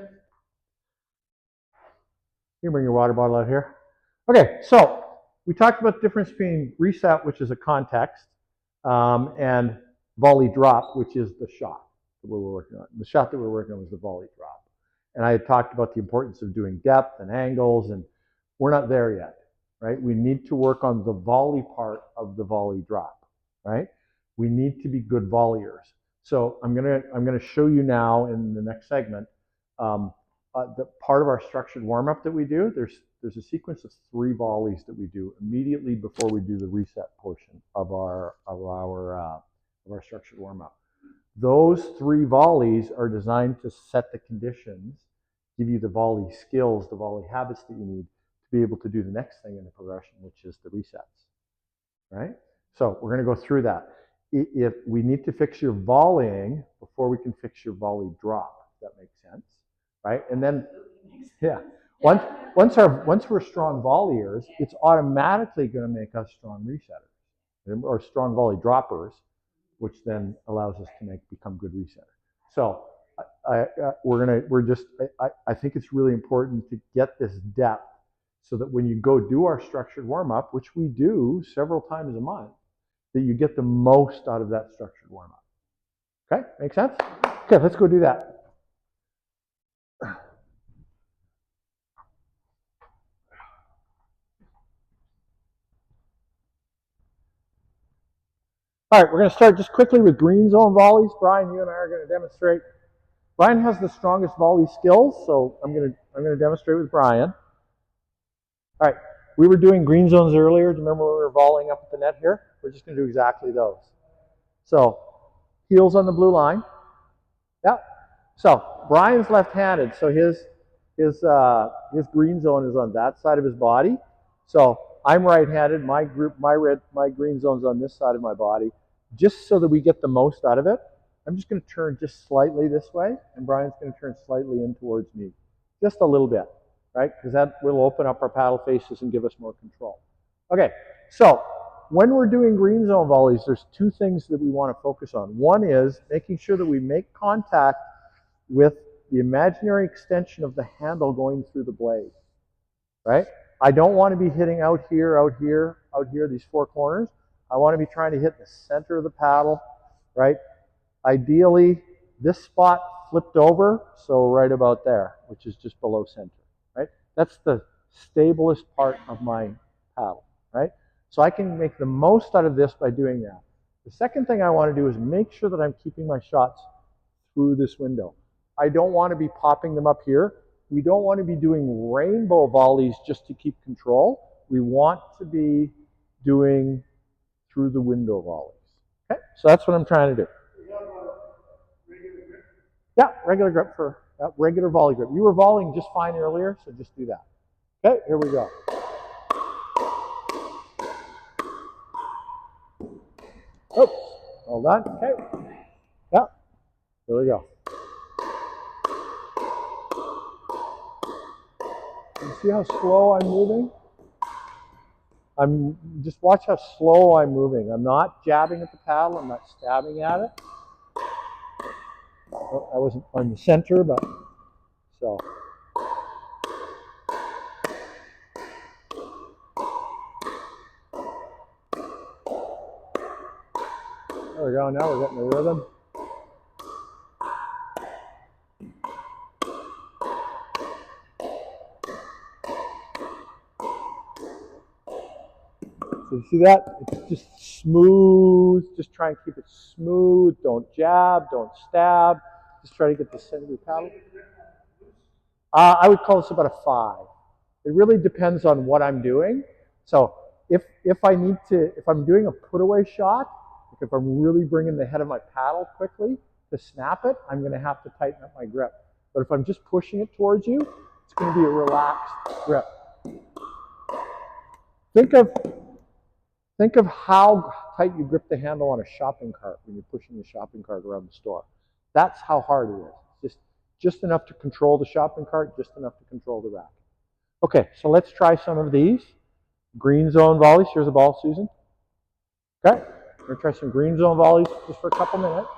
You bring your water bottle out here. Okay, so we talked about the difference between reset, which is a context, and volley drop, which is the shot that we were working on. The shot that we were working on was the volley drop. And I had talked about the importance of doing depth and angles, and we're not there yet, right? We need to work on the volley part of the volley drop, right? We need to be good volleyers. So I'm gonna show you now in the next segment the part of our structured warm-up that we do. There's a sequence of 3 volleys that we do immediately before we do the reset portion of our structured warm-up. Those 3 volleys are designed to set the conditions, give you the volley skills, the volley habits that you need to be able to do the next thing in the progression, which is the resets, right? So we're going to go through that. If we need to fix your volleying before we can fix your volley drop, if that makes sense, right? And then, yeah, once we're strong volleyers, it's automatically going to make us strong resetters or strong volley droppers, which then allows us to become good resetters. So I think it's really important to get this depth so that when you go do our structured warm-up, which we do several times a month, that you get the most out of that structured warm-up. Okay, make sense? Okay, let's go do that. All right, we're going to start just quickly with green zone volleys. Brian, you and I are going to demonstrate. Brian has the strongest volley skills, so I'm going to demonstrate with Brian. All right, we were doing green zones earlier. Do you remember when we were volleying up at the net here? We're just going to do exactly those. So heels on the blue line. Yeah. So Brian's left-handed, so his green zone is on that side of his body. So I'm right-handed. My green zone's on this side of my body. Just so that we get the most out of it, I'm just going to turn just slightly this way, and Brian's going to turn slightly in towards me, just a little bit, right? Because that will open up our paddle faces and give us more control. Okay, so when we're doing green zone volleys, there's 2 things that we want to focus on. One is making sure that we make contact with the imaginary extension of the handle going through the blade, right? I don't want to be hitting out here, out here, out here, these 4 corners. I want to be trying to hit the center of the paddle, right? Ideally, this spot flipped over, so right about there, which is just below center, right? That's the stablest part of my paddle, right? So I can make the most out of this by doing that. The second thing I want to do is make sure that I'm keeping my shots through this window. I don't want to be popping them up here. We don't want to be doing rainbow volleys just to keep control. We want to be doing through the window volleys. Okay, so that's what I'm trying to do. Yeah, regular grip for regular volley grip. You were volleying just fine earlier, so just do that. Okay, here we go. Oops, hold on. Okay. Yeah, here we go. You see how slow I'm moving? Just watch how slow I'm moving. I'm not jabbing at the paddle. I'm not stabbing at it. Oh, I wasn't on the center, but so. There we go. Now we're getting the rhythm. So you see that? It's just smooth. Just try and keep it smooth. Don't jab. Don't stab. Just try to get the center of your paddle. I would call this about a 5. It really depends on what I'm doing. So if I'm doing a put away shot, like if I'm really bringing the head of my paddle quickly to snap it, I'm going to have to tighten up my grip. But if I'm just pushing it towards you, it's going to be a relaxed grip. Think of how tight you grip the handle on a shopping cart when you're pushing the shopping cart around the store. That's how hard it is. Just enough to control the shopping cart, just enough to control the racket. Okay, so let's try some of these. Green zone volleys. Here's a ball, Susan. Okay, we're going to try some green zone volleys just for a couple minutes.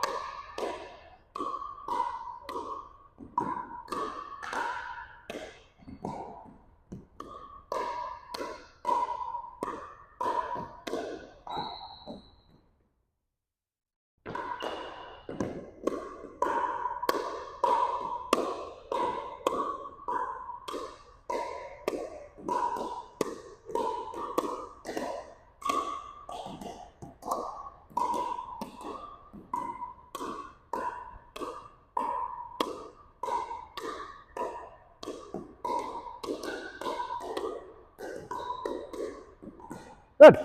Good.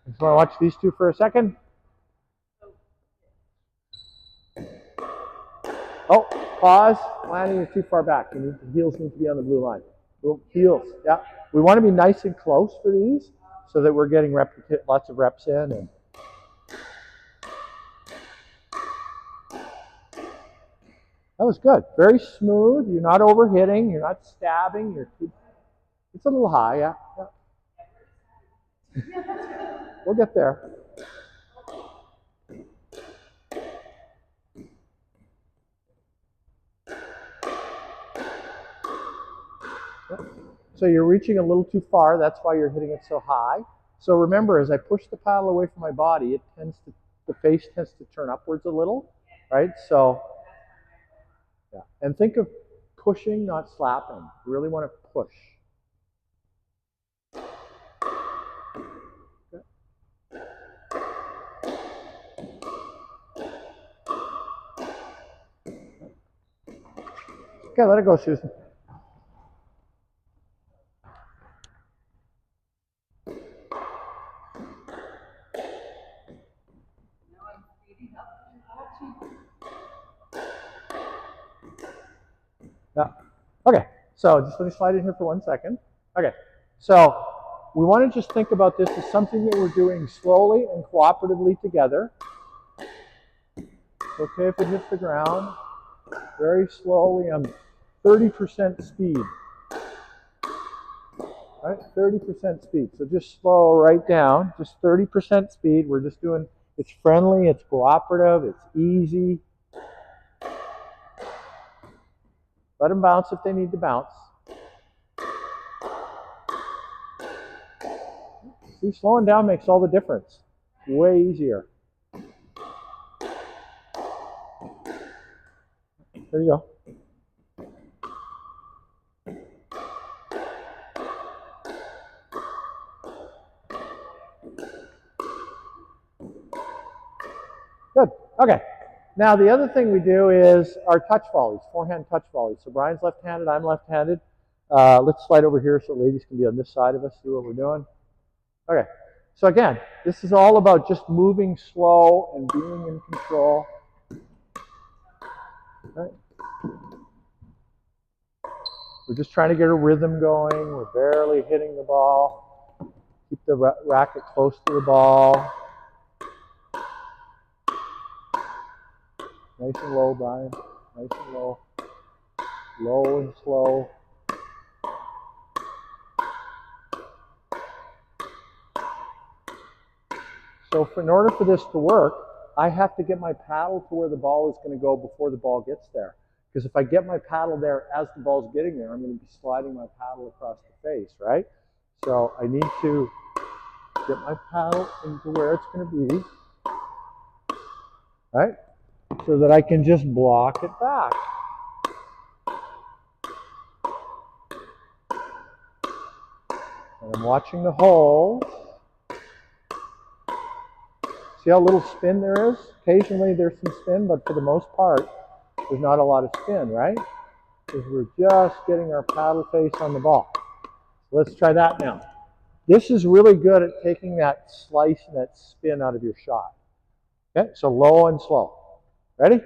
Just want to watch these two for a second. Oh, pause. Landing is too far back. The heels need to be on the blue line. Heels, yeah. We want to be nice and close for these so that we're getting lots of reps in. And that was good. Very smooth. You're not overhitting. You're not stabbing. It's a little high, yeah. We'll get there. So you're reaching a little too far. That's why you're hitting it so high. So remember, as I push the paddle away from my body, the face tends to turn upwards a little, right? So, yeah. And think of pushing, not slapping. You really want to push. Okay, let it go, Susan. Yeah. Okay, so just let me slide in here for 1 second. Okay, so we want to just think about this as something that we're doing slowly and cooperatively together. It's okay if it hits the ground. Very slowly, I'm 30% speed. Right, 30% speed. So just slow right down, just 30% speed. We're just doing, it's friendly, it's cooperative, it's easy. Let them bounce if they need to bounce. See, slowing down makes all the difference. It's way easier. There you go. Good. Okay. Now the other thing we do is our touch volleys, forehand touch volleys. So Brian's left-handed, I'm left-handed. Let's slide over here so ladies can be on this side of us, see what we're doing. Okay. So again, this is all about just moving slow and being in control. Right. We're just trying to get a rhythm going. We're barely hitting the ball. Keep the racket close to the ball. Nice and low, Brian. Nice and low. Low and slow. So in order for this to work, I have to get my paddle to where the ball is going to go before the ball gets there. Because if I get my paddle there as the ball's getting there, I'm going to be sliding my paddle across the face, right? So I need to get my paddle into where it's going to be, right? So that I can just block it back. And I'm watching the holes. See how little spin there is? Occasionally there's some spin, but for the most part, there's not a lot of spin, right? Because we're just getting our paddle face on the ball. So let's try that now. This is really good at taking that slice and that spin out of your shot. Okay, so low and slow. Ready?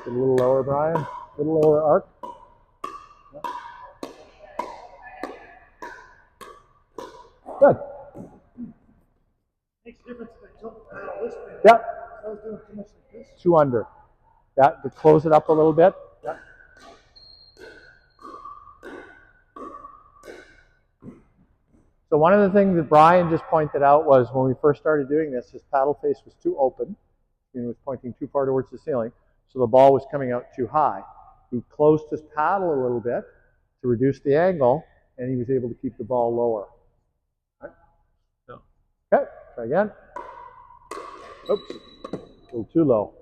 A little lower, Brian. A little lower arc. Good. Makes a difference if I tilt the paddle this way. Yep. I was doing too much like this. 2 under. Yeah, to close it up a little bit. Yeah. So one of the things that Brian just pointed out was when we first started doing this, his paddle face was too open. He was pointing too far towards the ceiling, so the ball was coming out too high. He closed his paddle a little bit, to reduce the angle, and he was able to keep the ball lower. Right? So, okay, try again. Oops, a little too low.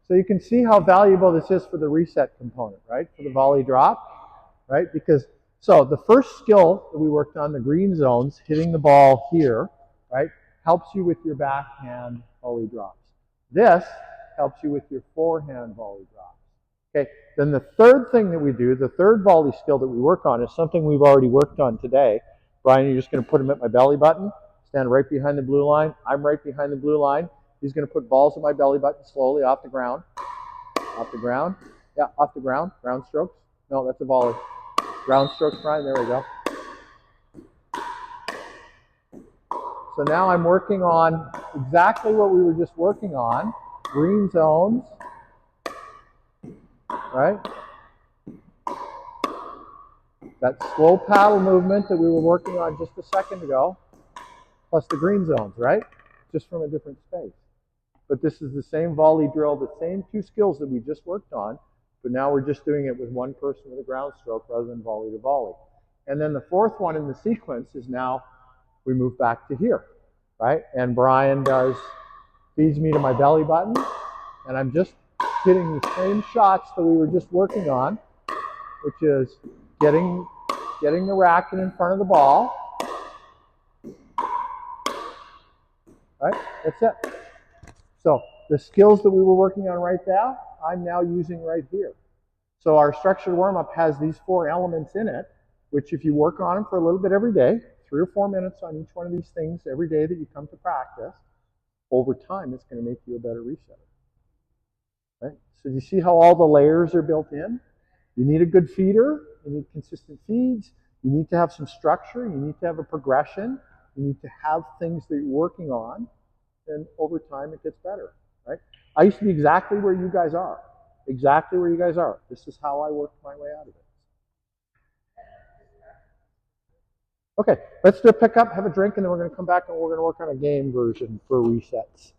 So you can see how valuable this is for the reset component, right? For the volley drop, right? Because, so the first skill that we worked on, the green zones, hitting the ball here, right, helps you with your backhand volley drops. This helps you with your forehand volley drops. Okay, then the third thing that we do, the third volley skill that we work on is something we've already worked on today. Brian, you're just going to put him at my belly button, stand right behind the blue line. I'm right behind the blue line. He's going to put balls at my belly button slowly off the ground. Off the ground. Yeah, off the ground. Ground strokes. No, that's a volley. Ground strokes, Brian. There we go. So now I'm working on exactly what we were just working on. Green zones. Right? That slow paddle movement that we were working on just a second ago. Plus the green zones, right? Just from a different space. But this is the same volley drill, the same two skills that we just worked on, but now we're just doing it with one person with a ground stroke rather than volley to volley. And then the fourth one in the sequence is now we move back to here, right? And Brian feeds me to my belly button, and I'm just hitting the same shots that we were just working on, which is getting the racket in front of the ball. Right? That's it. So the skills that we were working on right now, I'm now using right here. So our structured warm-up has these 4 elements in it, which if you work on them for a little bit every day, 3 or 4 minutes on each one of these things every day that you come to practice, over time it's going to make you a better resetter. Right? So you see how all the layers are built in? You need a good feeder, you need consistent feeds, you need to have some structure, you need to have a progression, you need to have things that you're working on, and over time it gets better, right? I used to be exactly where you guys are. Exactly where you guys are. This is how I worked my way out of it. Okay, let's do a pickup, have a drink, and then we're going to come back and we're going to work on a game version for resets.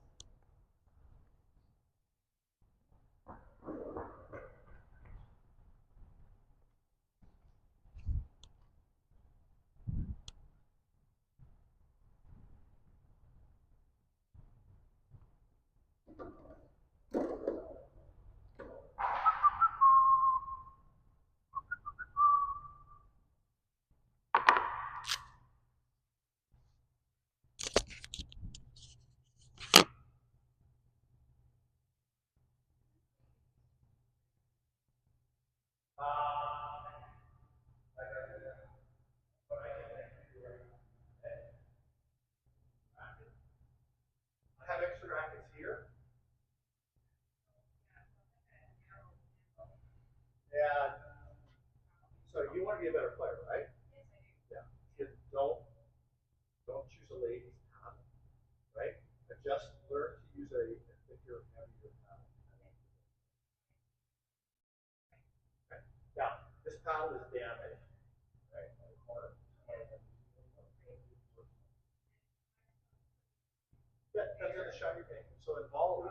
I have extra rackets here. And so you want to be a better player, right? Yeah. Don't choose a lady's paddle, right? But just learn to use a thicker, heavier paddle. Okay. Now, this paddle is damaged, right? Yeah, depends on the shot you're taking. So in volleys,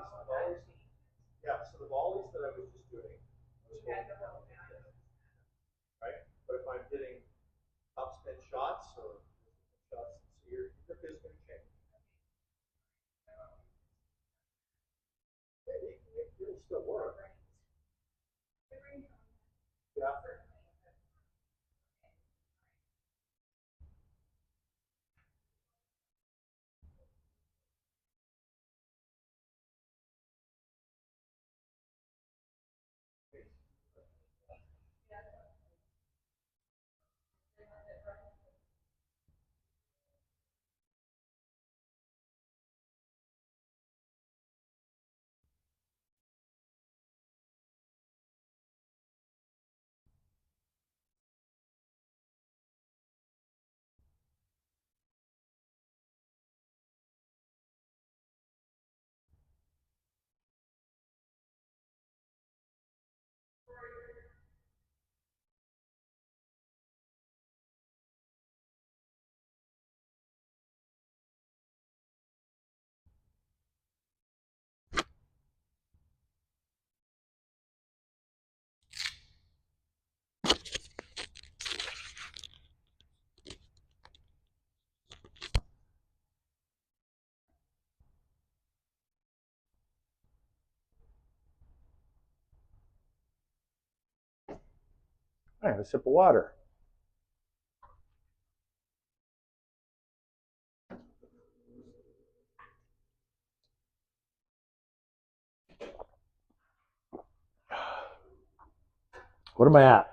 yeah, so the volleys that I was just doing, I was holding down like this, right? But if I'm hitting top spin shots or shots, so your grip is going to change. It'll still work. Yeah. I have a sip of water. What am I at?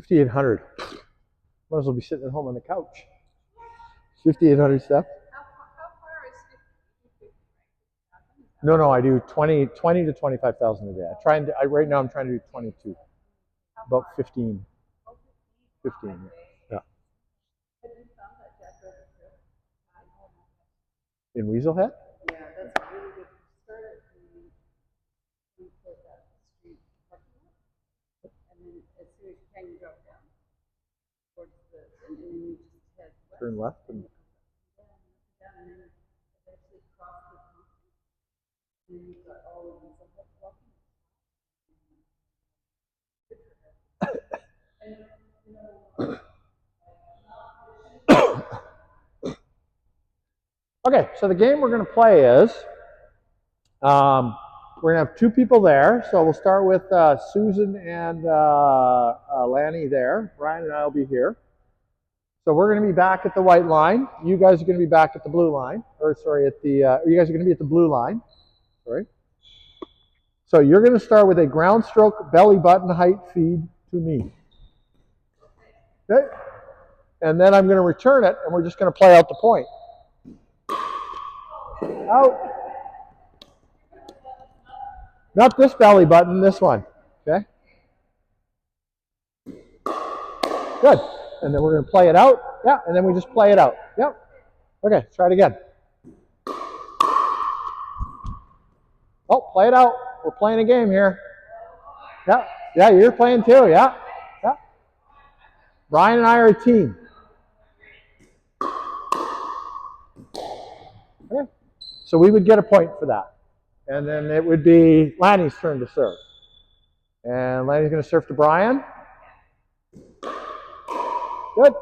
5,800. Might as well be sitting at home on the couch. 5,800 steps. How far is 50? No, I do 20 to 25,000 a day. Right now I'm trying to do 22. About 15. 15. Yeah. In Weaselhead? Yeah, that's a really good start. We put that street parking lot, and then as soon as you can, you drop down towards and then you just head west. Turn left and Down and then eventually cross the concrete. And then you've got all of these walking. Okay, so the game we're going to play is we're going to have two people there. So we'll start with Susan and Lanny there. Brian and I will be here. So we're going to be back at the white line. You guys are going to be back at the blue line. Or sorry, you guys are going to be at the blue line. Sorry. So you're going to start with a ground stroke belly button height feed to me. Okay? And then I'm going to return it, and we're just going to play out the point. Out. Not this belly button, this one. Okay? Good. And then we're going to play it out. Yeah, and then we just play it out. Yep. Okay, try it again. Oh, play it out. We're playing a game here. Yeah, yeah, you're playing too. Yeah, yeah. Brian and I are a team. Okay. So we would get a point for that. And then it would be Lanny's turn to serve. And Lanny's going to serve to Brian. Good.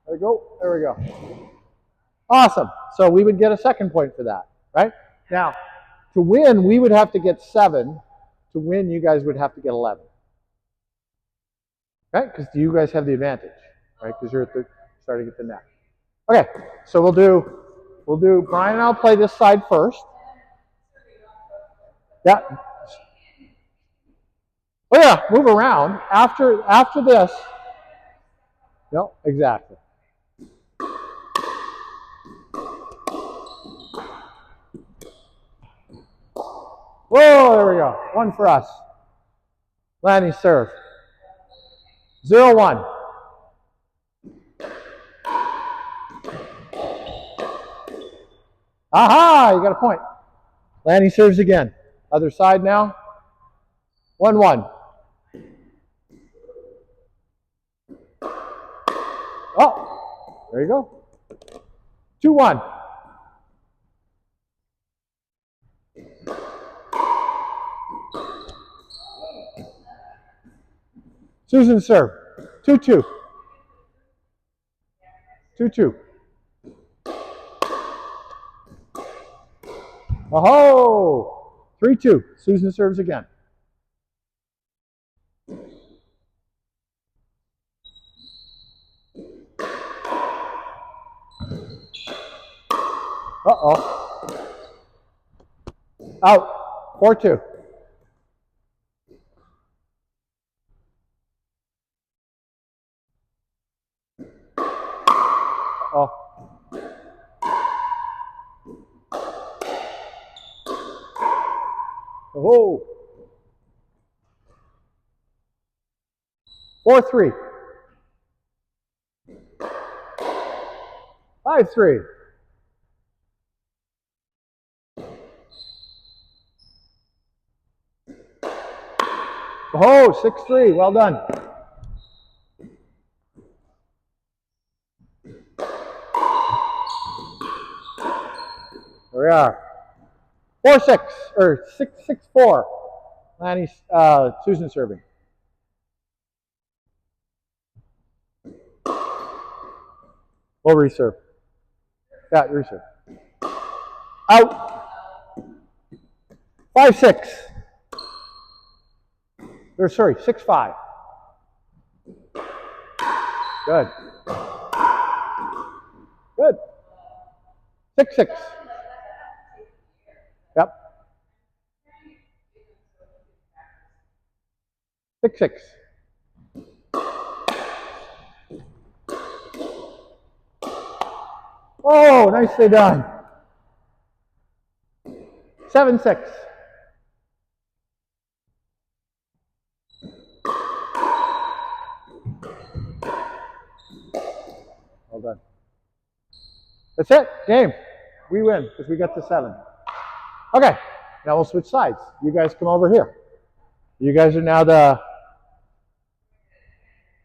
There we go. There we go. Awesome. So we would get a second point for that, right? Now, to win, we would have to get 7. To win, you guys would have to get 11. Right? Because you guys have the advantage, right? Because you're starting at the net. Okay. So we'll do. Brian and I'll play this side first. Yeah. Oh yeah. Move around after this. No, exactly. Whoa, there we go. 1 for us. Lanny serve. 0-1. Aha, you got a point. Lanny serves again. Other side now. 1-1. Oh, there you go. 2-1. Susan serve. 2-2. 2-2. Oh, 3-2. Susan serves again. Uh-oh. Out. 4-2. Oh. Oh. 4-3. 5-3. Oh, 6-3. Well done. There we are. 4-6 or 6-4. Lanny, Susan serving. We'll reserve. Yeah, reset. Out. 5-6. Or sorry, 6-5. Good. Good. 6-6. Yep. 6-6. Oh, nicely done. 7-6. Well done. That's it. Game. We win because we got the 7. Okay. Now we'll switch sides. You guys come over here. You guys are now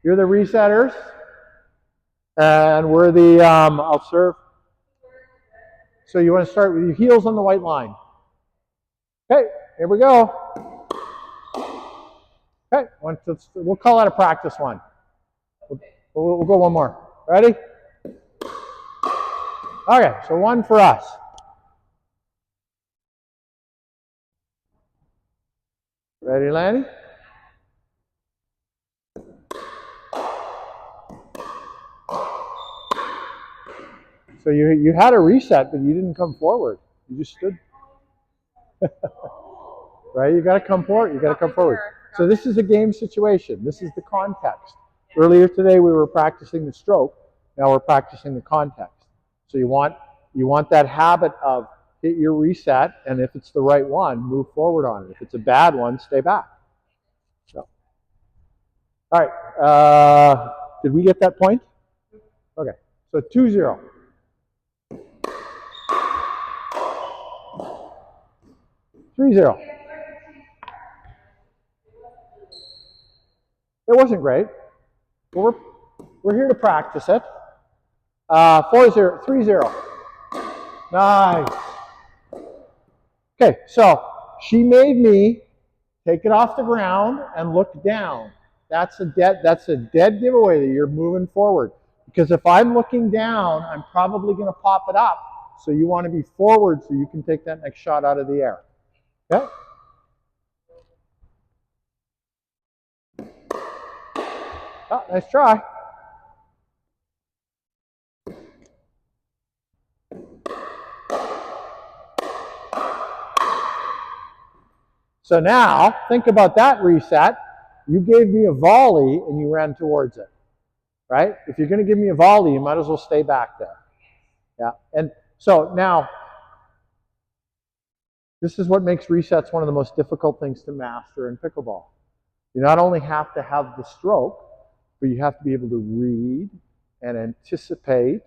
you're the resetters. And we're the, I'll serve. So you want to start with your heels on the white line. Okay, here we go. Okay, we'll call that a practice one. We'll go one more. Ready? Okay, so one for us. Ready, Lanny? So you had a reset, but you didn't come forward. You just stood. Right? You got to come forward. You got to come forward. So this is a game situation. This is the context. Earlier today we were practicing the stroke. Now we're practicing the context. So you want that habit of hit your reset, and if it's the right one, move forward on it. If it's a bad one, stay back. So, all right. Did we get that point? Okay. So 2-0. Three zero. It wasn't great. But we're here to practice it. 4-0. 3-0. Nice. Okay, so she made me take it off the ground and look down. That's a dead giveaway that you're moving forward. Because if I'm looking down, I'm probably going to pop it up. So you want to be forward so you can take that next shot out of the air. Okay? Oh, nice try. So now, think about that reset. You gave me a volley and you ran towards it. Right? If you're going to give me a volley, you might as well stay back there. Yeah. And so now, this is what makes resets one of the most difficult things to master in pickleball. You not only have to have the stroke, but you have to be able to read and anticipate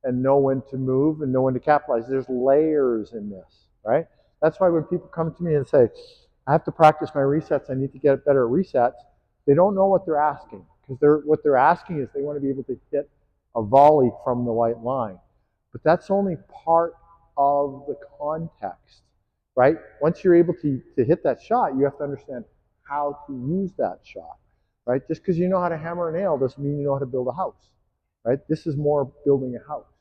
and know when to move and know when to capitalize. There's layers in this, right? That's why when people come to me and say, I have to practice my resets, I need to get better at resets, they don't know what they're asking. Because what they're asking is they want to be able to hit a volley from the white line. But that's only part of the context, right? Once you're able to hit that shot, you have to understand how to use that shot, right? Just because you know how to hammer a nail doesn't mean you know how to build a house, right? This is more building a house.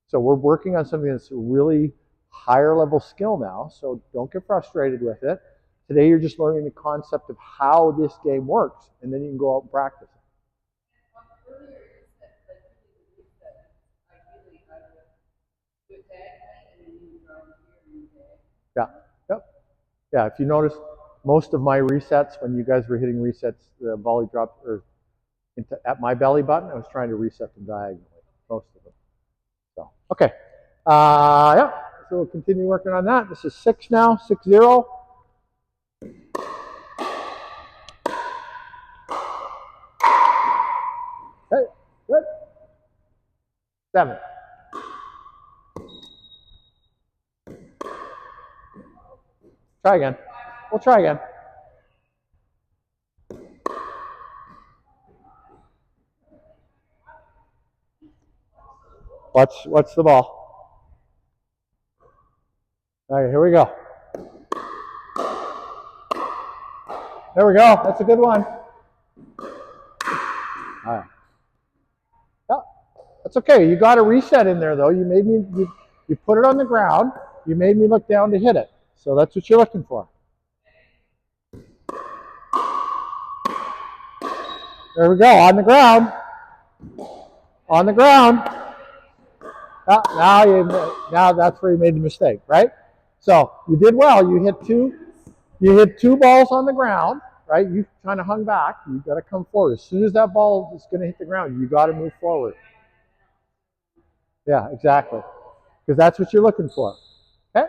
So we're working on something that's a really higher level skill now, so don't get frustrated with it. Today you're just learning the concept of how this game works, and then you can go out and practice it. Yeah, yep. Yeah, if you notice, most of my resets, when you guys were hitting resets, the volley dropped at my belly button. I was trying to reset them diagonally, most of them. So, okay. Yeah, so we'll continue working on that. This is 6 now, 6-0. Okay, good. 7. Try again. We'll try again. What's the ball? All right, here we go. There we go. That's a good one. All right. Yeah, That's okay. You got a reset in there, though. You made me, you put it on the ground. You made me look down to hit it. So that's what you're looking for. There we go, on the ground. On the ground. Now that's where you made the mistake, right? So you did well. You hit two balls on the ground, right? You kind of hung back. You got to come forward. As soon as that ball is going to hit the ground, you got to move forward. Yeah, exactly. Because that's what you're looking for. Okay?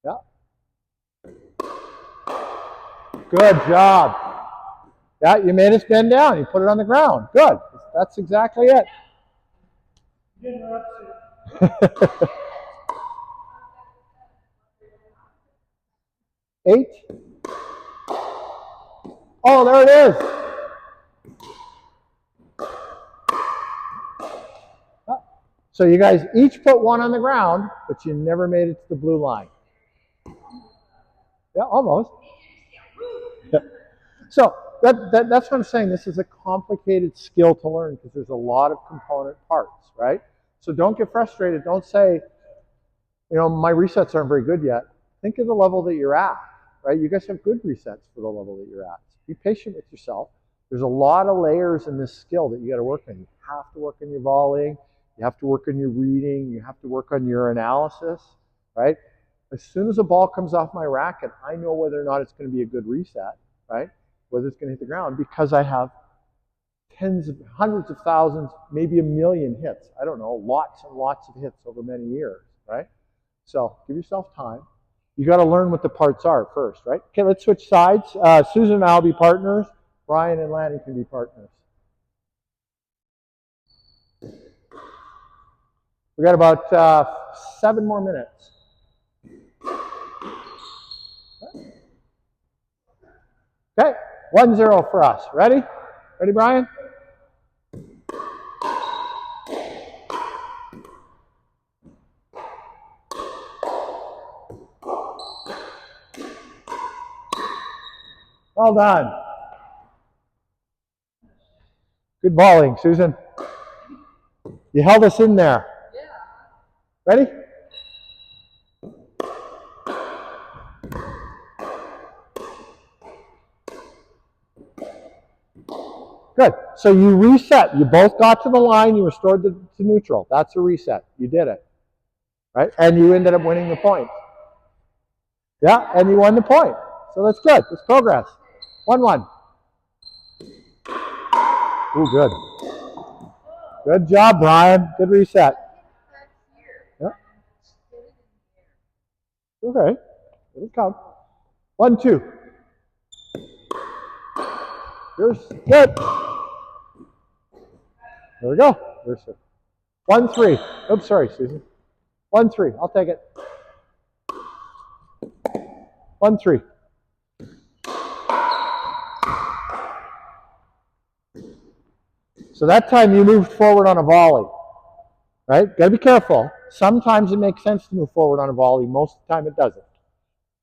Yeah. Good job. Yeah, you made us bend down. You put it on the ground. Good. That's exactly it. Eight. Oh, there it is. So you guys each put one on the ground, but you never made it to the blue line. Yeah, almost. Yeah. So that's what I'm saying. This is a complicated skill to learn because there's a lot of component parts, right? So don't get frustrated. Don't say, my resets aren't very good yet. Think of the level that you're at, right? You guys have good resets for the level that you're at. Be patient with yourself. There's a lot of layers in this skill that you got to work on. You have to work on your volleying. You have to work on your reading. You have to work on your analysis, right? As soon as a ball comes off my racket, I know whether or not it's going to be a good reset, right? Whether it's going to hit the ground because I have hundreds of thousands, maybe a million hits. I don't know, lots and lots of hits over many years, right? So give yourself time. You got to learn what the parts are first, right? Okay, let's switch sides. Susan and I will be partners. Brian and Lanny can be partners. We got about 7 more minutes. Okay, 1-0 for us. Ready? Ready, Brian? Well done. Good bowling, Susan. You held us in there. Yeah. Ready? Good. So you reset. You both got to the line. You restored to neutral. That's a reset. You did it. Right? And you ended up winning the point. Yeah, and you won the point. So that's good. That's progress. 1-1. Ooh, good. Good job, Brian. Good reset. Yeah. Okay. It'll come. 1-2. Here's good. There we go. There's 1-3. Oops, sorry, Susan. 1-3. I'll take it. 1-3. So that time you moved forward on a volley, right? Got to be careful. Sometimes it makes sense to move forward on a volley. Most of the time it doesn't.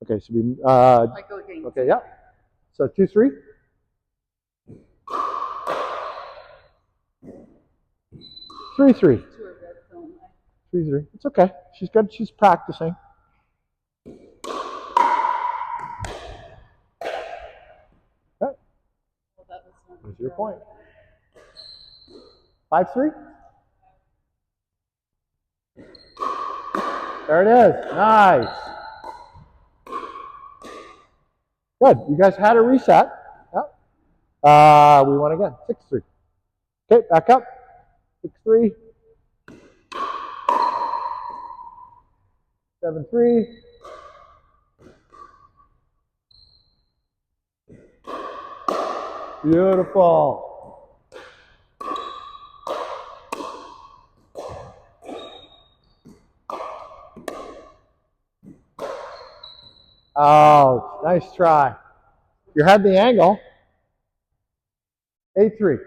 Okay, so we, okay, yeah. So 2-3. 3-3. 3-3. It's okay. She's good. She's practicing. Okay. There's your point. 5-3. There it is. Nice. Good. You guys had a reset. Yep. We won again. 6-3. Okay, back up. 6-3. 7-3. Beautiful. Oh, nice try. You had the angle. 8-3.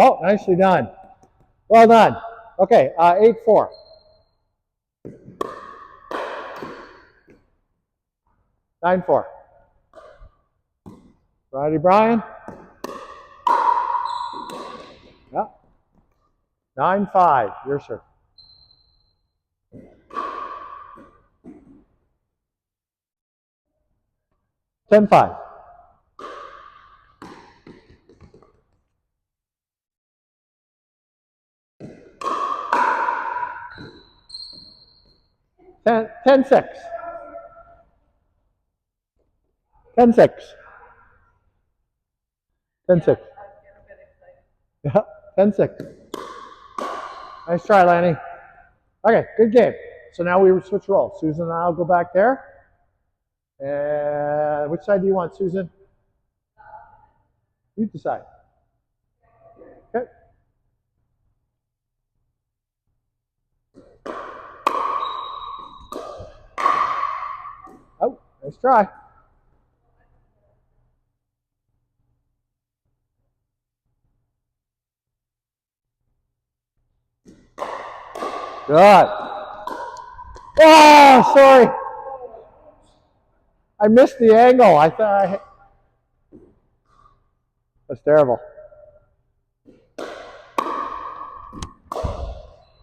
Oh, nicely done. Well done. Okay, 8-4. 9-4. Ready, Brian? Yeah. 9-5. Your serve. 10-5. 10-6. 10-6. 10-6. Yeah, 10-6. Nice try, Lanny. Okay, good game. So now we switch roles. Susan and I'll go back there. And which side do you want, Susan? You decide. Okay. Oh, nice try. Good. Oh, sorry. I missed the angle. I thought that's terrible.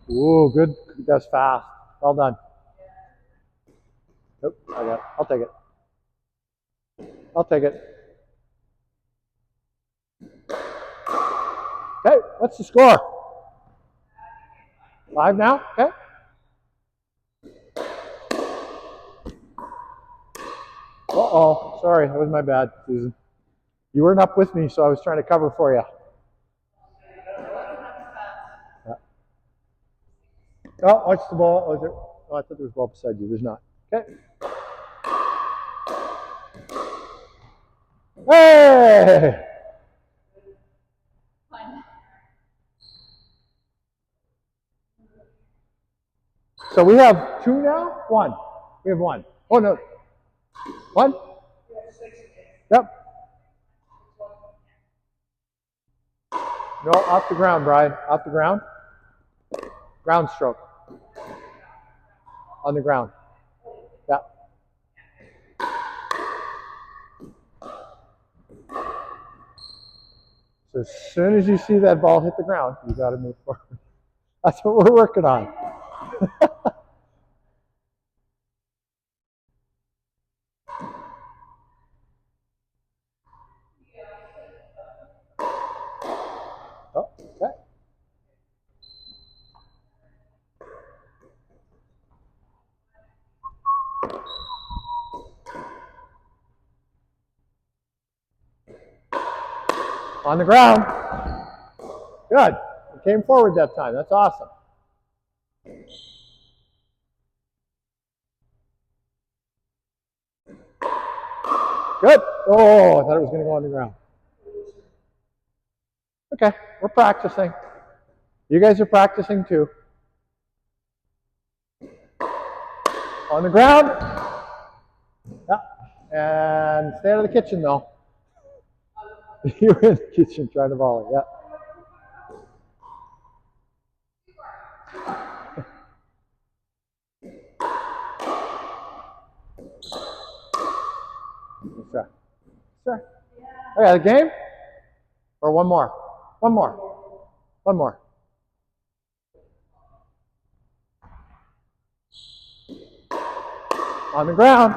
Ooh, good. That's fast. Well done. Nope, I got it. I'll take it. I'll take it. Okay, what's the score? 5 now? Okay. Uh-oh. Sorry, that was my bad, Susan. You weren't up with me, so I was trying to cover for you. Yeah. Oh, watch the ball. Oh, I thought there was a ball beside you. There's not. Okay. Hey! So we have 2 now? 1. We have 1. Oh, no. 1? Yep. No, off the ground, Brian. Off the ground. Ground stroke. On the ground. Yeah. So as soon as you see that ball hit the ground, you got to move forward. That's what we're working on. Oh, okay. On the ground. Good. It came forward that time. That's awesome. Good. Oh, I thought it was going to go on the ground. Okay, we're practicing. You guys are practicing too. On the ground. Yeah. And stay out of the kitchen though. You were in the kitchen trying to volley. Yeah. Sure. Sure. Okay, the game? Or one more? One more. One more. On the ground.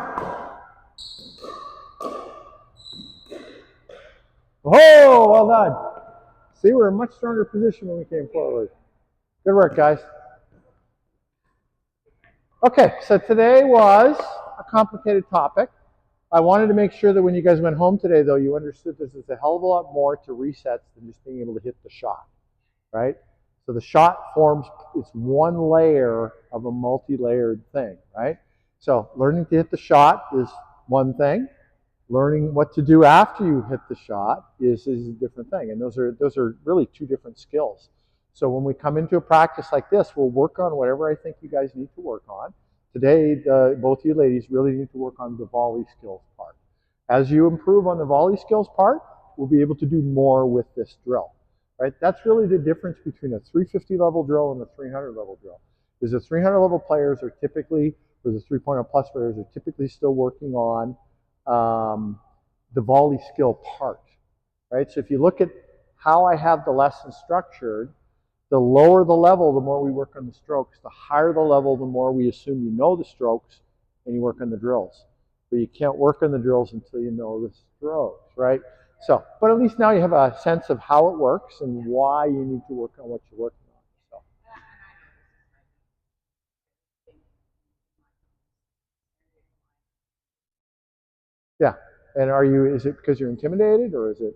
Oh, well done. See, we're in a much stronger position when we came forward. Good work, guys. Okay, so today was a complicated topic. I wanted to make sure that when you guys went home today, though, you understood there's a hell of a lot more to resets than just being able to hit the shot, right? So the shot forms, it's one layer of a multi-layered thing, right? So learning to hit the shot is one thing. Learning what to do after you hit the shot is a different thing. And those are really 2 different skills. So when we come into a practice like this, we'll work on whatever I think you guys need to work on. Today, both you ladies really need to work on the volley skills part. As you improve on the volley skills part, we'll be able to do more with this drill. Right? That's really the difference between a 350 level drill and a 300 level drill. Is the 300 level players are typically, or the 3.0 plus players are typically still working on the volley skill part, right? So if you look at how I have the lesson structured, the lower the level, the more we work on the strokes. The higher the level, the more we assume you know the strokes and you work on the drills. But you can't work on the drills until you know the strokes, right? So, but at least now you have a sense of how it works and why you need to work on what you're working on. So. Yeah. And are you, is it because you're intimidated or is it?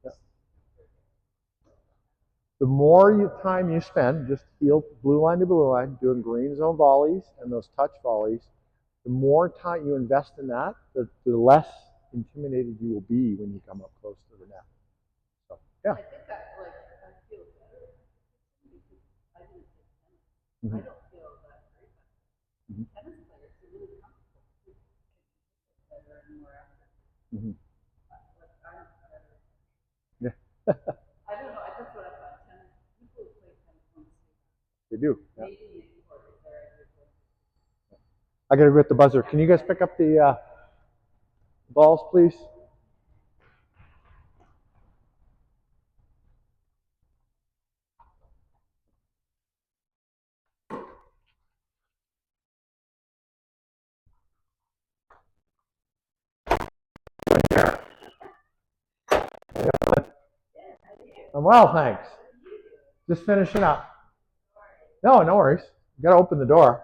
Yeah. The more time you spend just heel blue line to blue line doing green zone volleys and those touch volleys, the more time you invest in that, the less intimidated you will be when you come up close to the net. So, yeah. I think that, like, I feel better because I didn't take tennis. I don't feel that great. Tennis players are really comfortable with better and more effort. Like, I'm better. Yeah. I don't know. That's what I thought. Tennis, people who play tennis want to say that. They do. Yeah. Maybe for their I gotta go get the buzzer. Can you guys pick up the balls, please? I'm well, thanks. Just finishing up. No, no worries. You gotta open the door.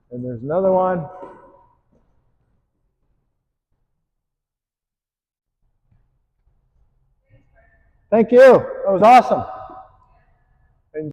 And there's another one. Thank you. That was awesome.